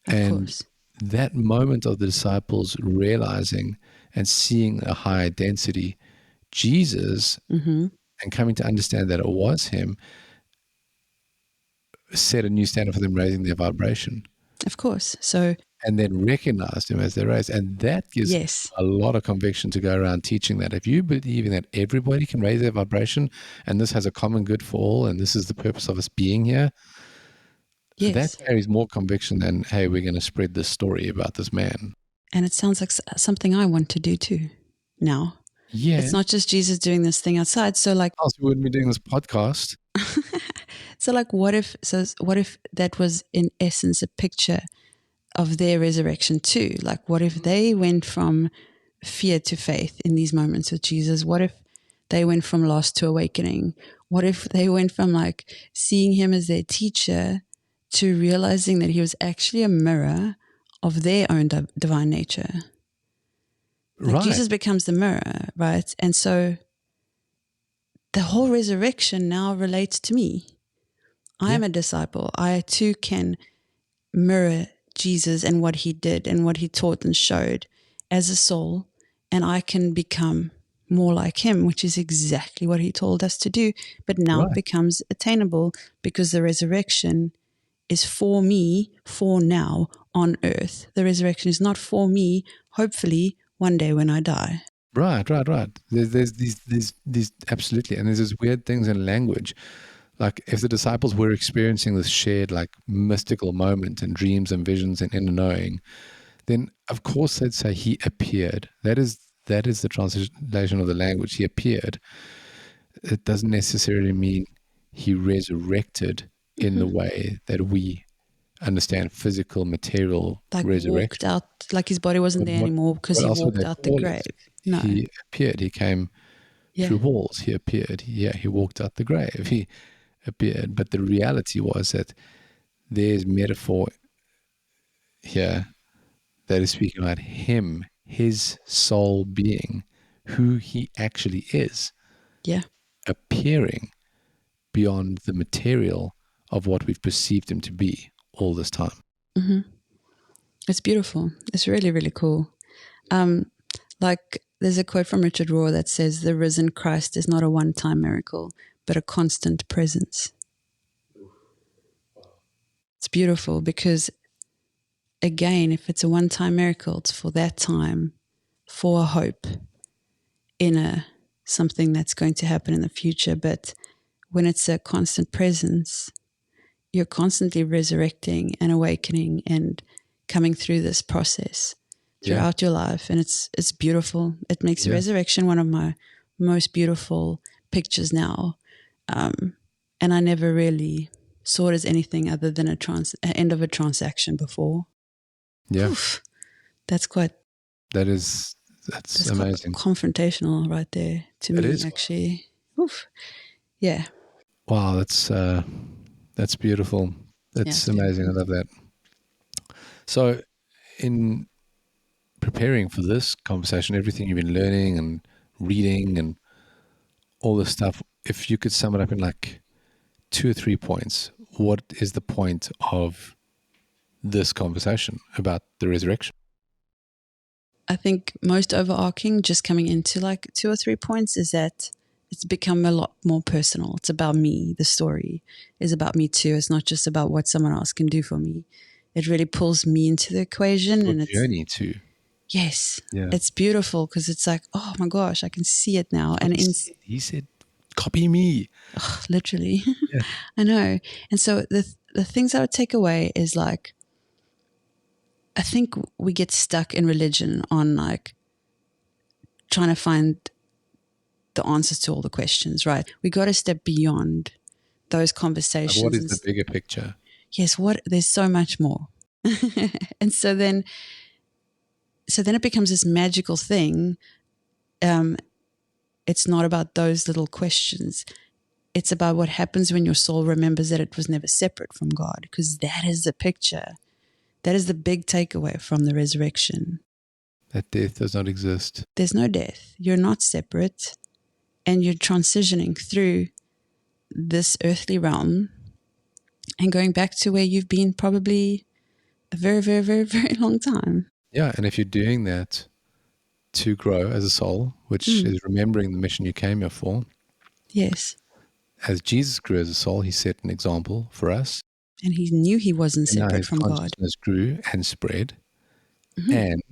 Of
And
course.
that moment of the disciples realizing and seeing a higher density, Jesus, and coming to understand that it was him, set a new standard for them, raising their vibration.
Of course. So,
And then recognized him as they raised. And that gives
yes.
a lot of conviction to go around teaching that. If you believe in that everybody can raise their vibration and this has a common good for all and this is the purpose of us being here,
Yes.
that carries more conviction than, hey, we're going to spread this story about this man.
And it sounds like something I want to do too now.
Yeah.
It's not just Jesus doing this thing outside. So like,
else we wouldn't be doing this podcast.
so like what if that was in essence a picture of their resurrection too? Like what if they went from fear to faith in these moments with Jesus? What if they went from lost to awakening? What if they went from like seeing him as their teacher to realizing that he was actually a mirror of their own divine nature? Like
Right.
Jesus becomes the mirror, right? And so the whole resurrection now relates to me. I am a disciple. I too can mirror Jesus and what he did and what he taught and showed as a soul, and I can become more like him, which is exactly what he told us to do. But now it becomes attainable because the resurrection is for me, for now on earth. The resurrection is not for me, hopefully one day when I die.
Right. There's these absolutely, and there's these weird things in language. Like if the disciples were experiencing this shared like mystical moment and dreams and visions and inner knowing, then of course they'd say he appeared. That is the translation of the language. He appeared. It doesn't necessarily mean he resurrected in the way that we understand physical, material
Like
resurrection.
walked out, like his body wasn't there anymore because he walked out the grave. No.
He appeared. He came through walls. He appeared. Yeah, he walked out the grave. He appeared. But the reality was that there's metaphor here that is speaking about him, his soul being, who he actually is.
Yeah.
Appearing beyond the material of what we've perceived him to be all this time.
Mm-hmm. It's beautiful. It's really, really cool. Like there's a quote from Richard Rohr that says, "The risen Christ is not a one-time miracle, but a constant presence." It's beautiful because, again, if it's a one-time miracle, it's for that time, for a hope in something that's going to happen in the future. But when it's a constant presence, you're constantly resurrecting and awakening and coming through this process throughout your life. And it's beautiful. It makes the resurrection one of my most beautiful pictures now. And I never really saw it as anything other than an end of a transaction before.
Yeah.
Oof, that's
amazing.
Confrontational right there to me, actually. Oof. Yeah.
Wow, that's beautiful. That's amazing. I love that. So in preparing for this conversation, everything you've been learning and reading and all this stuff, if you could sum it up in like 2 or 3 points, what is the point of this conversation about the resurrection?
I think most overarching, just coming into like 2 or 3 points, is that it's become a lot more personal. It's about me. The story is about me too. It's not just about what someone else can do for me. It really pulls me into the equation.
Your
And
journey too.
yes,
Yeah.
it's beautiful because it's like, oh my gosh, I can see it now. And
He said, copy me.
literally,
Yeah.
I know. And so the things I would take away is like, I think we get stuck in religion on like trying to find the answers to all the questions, right? We got to step beyond those conversations.
Like, what is the bigger picture?
Yes, there's so much more. And so then it becomes this magical thing. It's not about those little questions. It's about what happens when your soul remembers that it was never separate from God, because that is the picture. That is the big takeaway from the resurrection.
That death does not exist.
There's no death. You're not separate, and you're transitioning through this earthly realm and going back to where you've been probably a very, very, very, very long time.
Yeah, and if you're doing that to grow as a soul, which is remembering the mission you came here for.
Yes.
As Jesus grew as a soul, he set an example for us.
And he knew he wasn't separate from God.
Consciousness grew and spread. And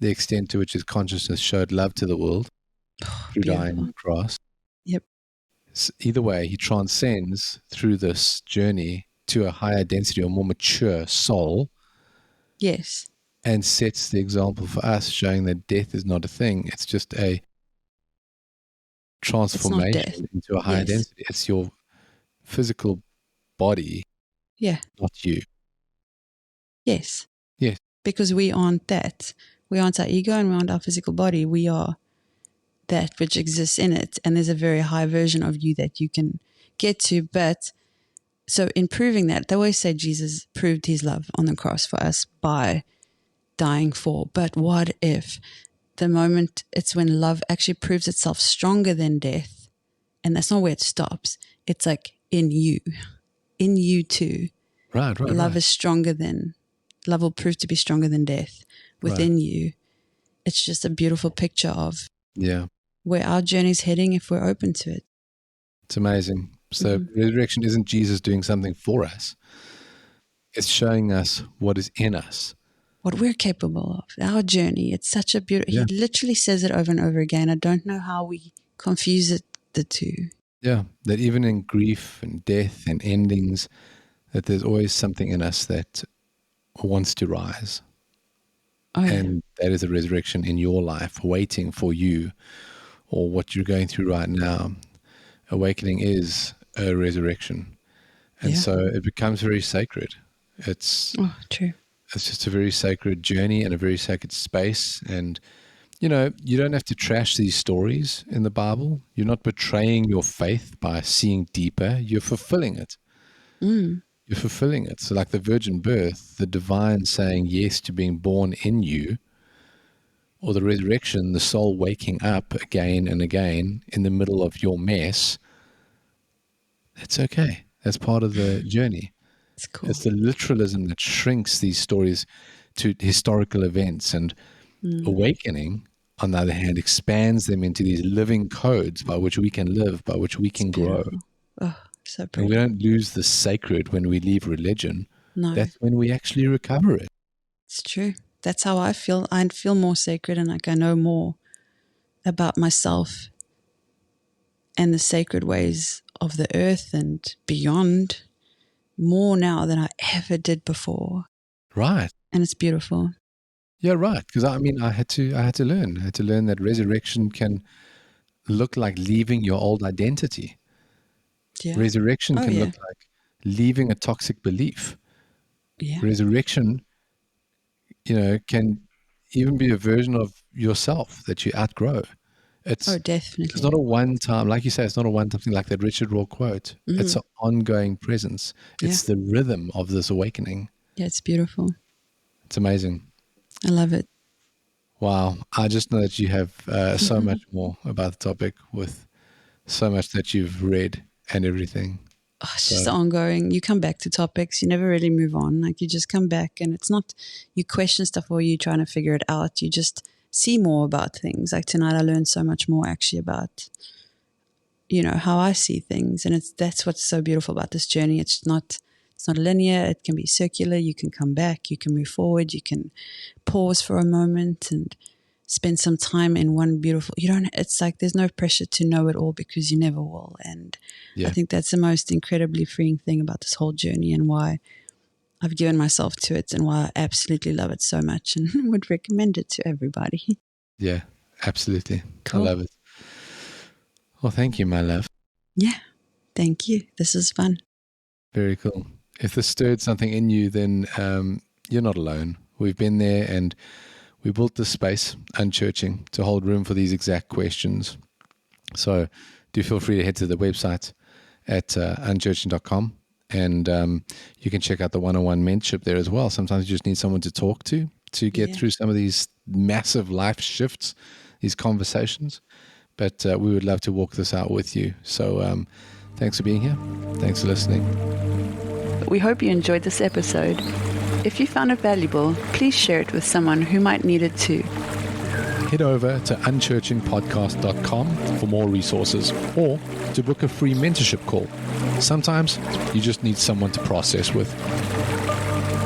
the extent to which his consciousness showed love to the world through dying on the cross.
Yep.
So either way, he transcends through this journey to a higher density or more mature soul.
Yes.
And sets the example for us, showing that death is not a thing. It's just a transformation into a higher density. It's your physical body, not you.
Yes.
Yes.
Because we aren't that. We aren't our ego and we aren't our physical body. We are that which exists in it. And there's a very high version of you that you can get to. But so in proving that, they always say Jesus proved his love on the cross for us by dying for. But what if the moment it's when love actually proves itself stronger than death, and that's not where it stops. It's like in you too.
Right.
Love is stronger than, love will prove to be stronger than death within you. It's just a beautiful picture of where our journey's heading if we're open to it.
It's amazing. So resurrection isn't Jesus doing something for us. It's showing us what is in us.
What we're capable of, our journey. It's such a beautiful, he literally says it over and over again. I don't know how we confuse the two.
Yeah, that even in grief and death and endings, that there's always something in us that wants to rise. And that is a resurrection in your life waiting for you, or what you're going through right now. Awakening is a resurrection. And so it becomes very sacred. It's
true.
It's just a very sacred journey and a very sacred space. And, you know, you don't have to trash these stories in the Bible. You're not betraying your faith by seeing deeper. You're fulfilling it. You're fulfilling it. So like the virgin birth, the divine saying yes to being born in you, or the resurrection, the soul waking up again and again in the middle of your mess, that's okay. That's part of the journey.
It's cool.
It's the literalism that shrinks these stories to historical events, and awakening, on the other hand, expands them into these living codes by which we can live, by which we can grow.
Oh, so pretty.
And we don't lose the sacred when we leave religion.
No.
That's when we actually recover it.
It's true. That's how I feel. I feel more sacred, and like I know more about myself and the sacred ways of the earth and beyond more now than I ever did before.
Right.
And it's beautiful.
Yeah, right. Because I mean, I had to learn. I had to learn that resurrection can look like leaving your old identity.
Yeah.
Resurrection can look like leaving a toxic belief.
Yeah.
Resurrection, you know, can even be a version of yourself that you outgrow.
Definitely.
It's not a one-time, like you say, it's not a one-time thing like that Richard Rohr quote. It's an ongoing presence. It's the rhythm of this awakening.
Yeah, it's beautiful.
It's amazing.
I love it.
Wow. I just know that you have so much more about the topic with so much that you've read and everything.
it's just ongoing. You come back to topics. You never really move on. Like you just come back, and it's not you question stuff or you trying to figure it out. You just see more about things. Like tonight, I learned so much more actually about, how I see things, and that's what's so beautiful about this journey. It's not linear. It can be circular. You can come back. You can move forward. You can pause for a moment and spend some time in one beautiful. It's like there's no pressure to know it all because you never will. And I think that's the most incredibly freeing thing about this whole journey, and why I've given myself to it, and why I absolutely love it so much and would recommend it to everybody.
Yeah, absolutely.
Cool.
I love it. Well, thank you, my love.
Yeah, thank you. This is fun.
Very cool. If this stirred something in you, then you're not alone. We've been there, and we built this space, Unchurching, to hold room for these exact questions. So do feel free to head to the website at unchurching.com, and you can check out the one-on-one mentorship there as well. Sometimes you just need someone to talk to get through some of these massive life shifts, these conversations. But we would love to walk this out with you. So thanks for being here. Thanks for listening.
We hope you enjoyed this episode. If you found it valuable, please share it with someone who might need it too.
Head over to unchurchingpodcast.com for more resources, or to book a free mentorship call. Sometimes you just need someone to process with.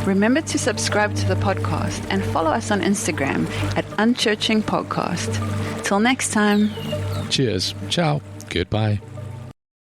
Remember to subscribe to the podcast and follow us on Instagram at Unchurching Podcast. Till next time.
Cheers. Ciao. Goodbye.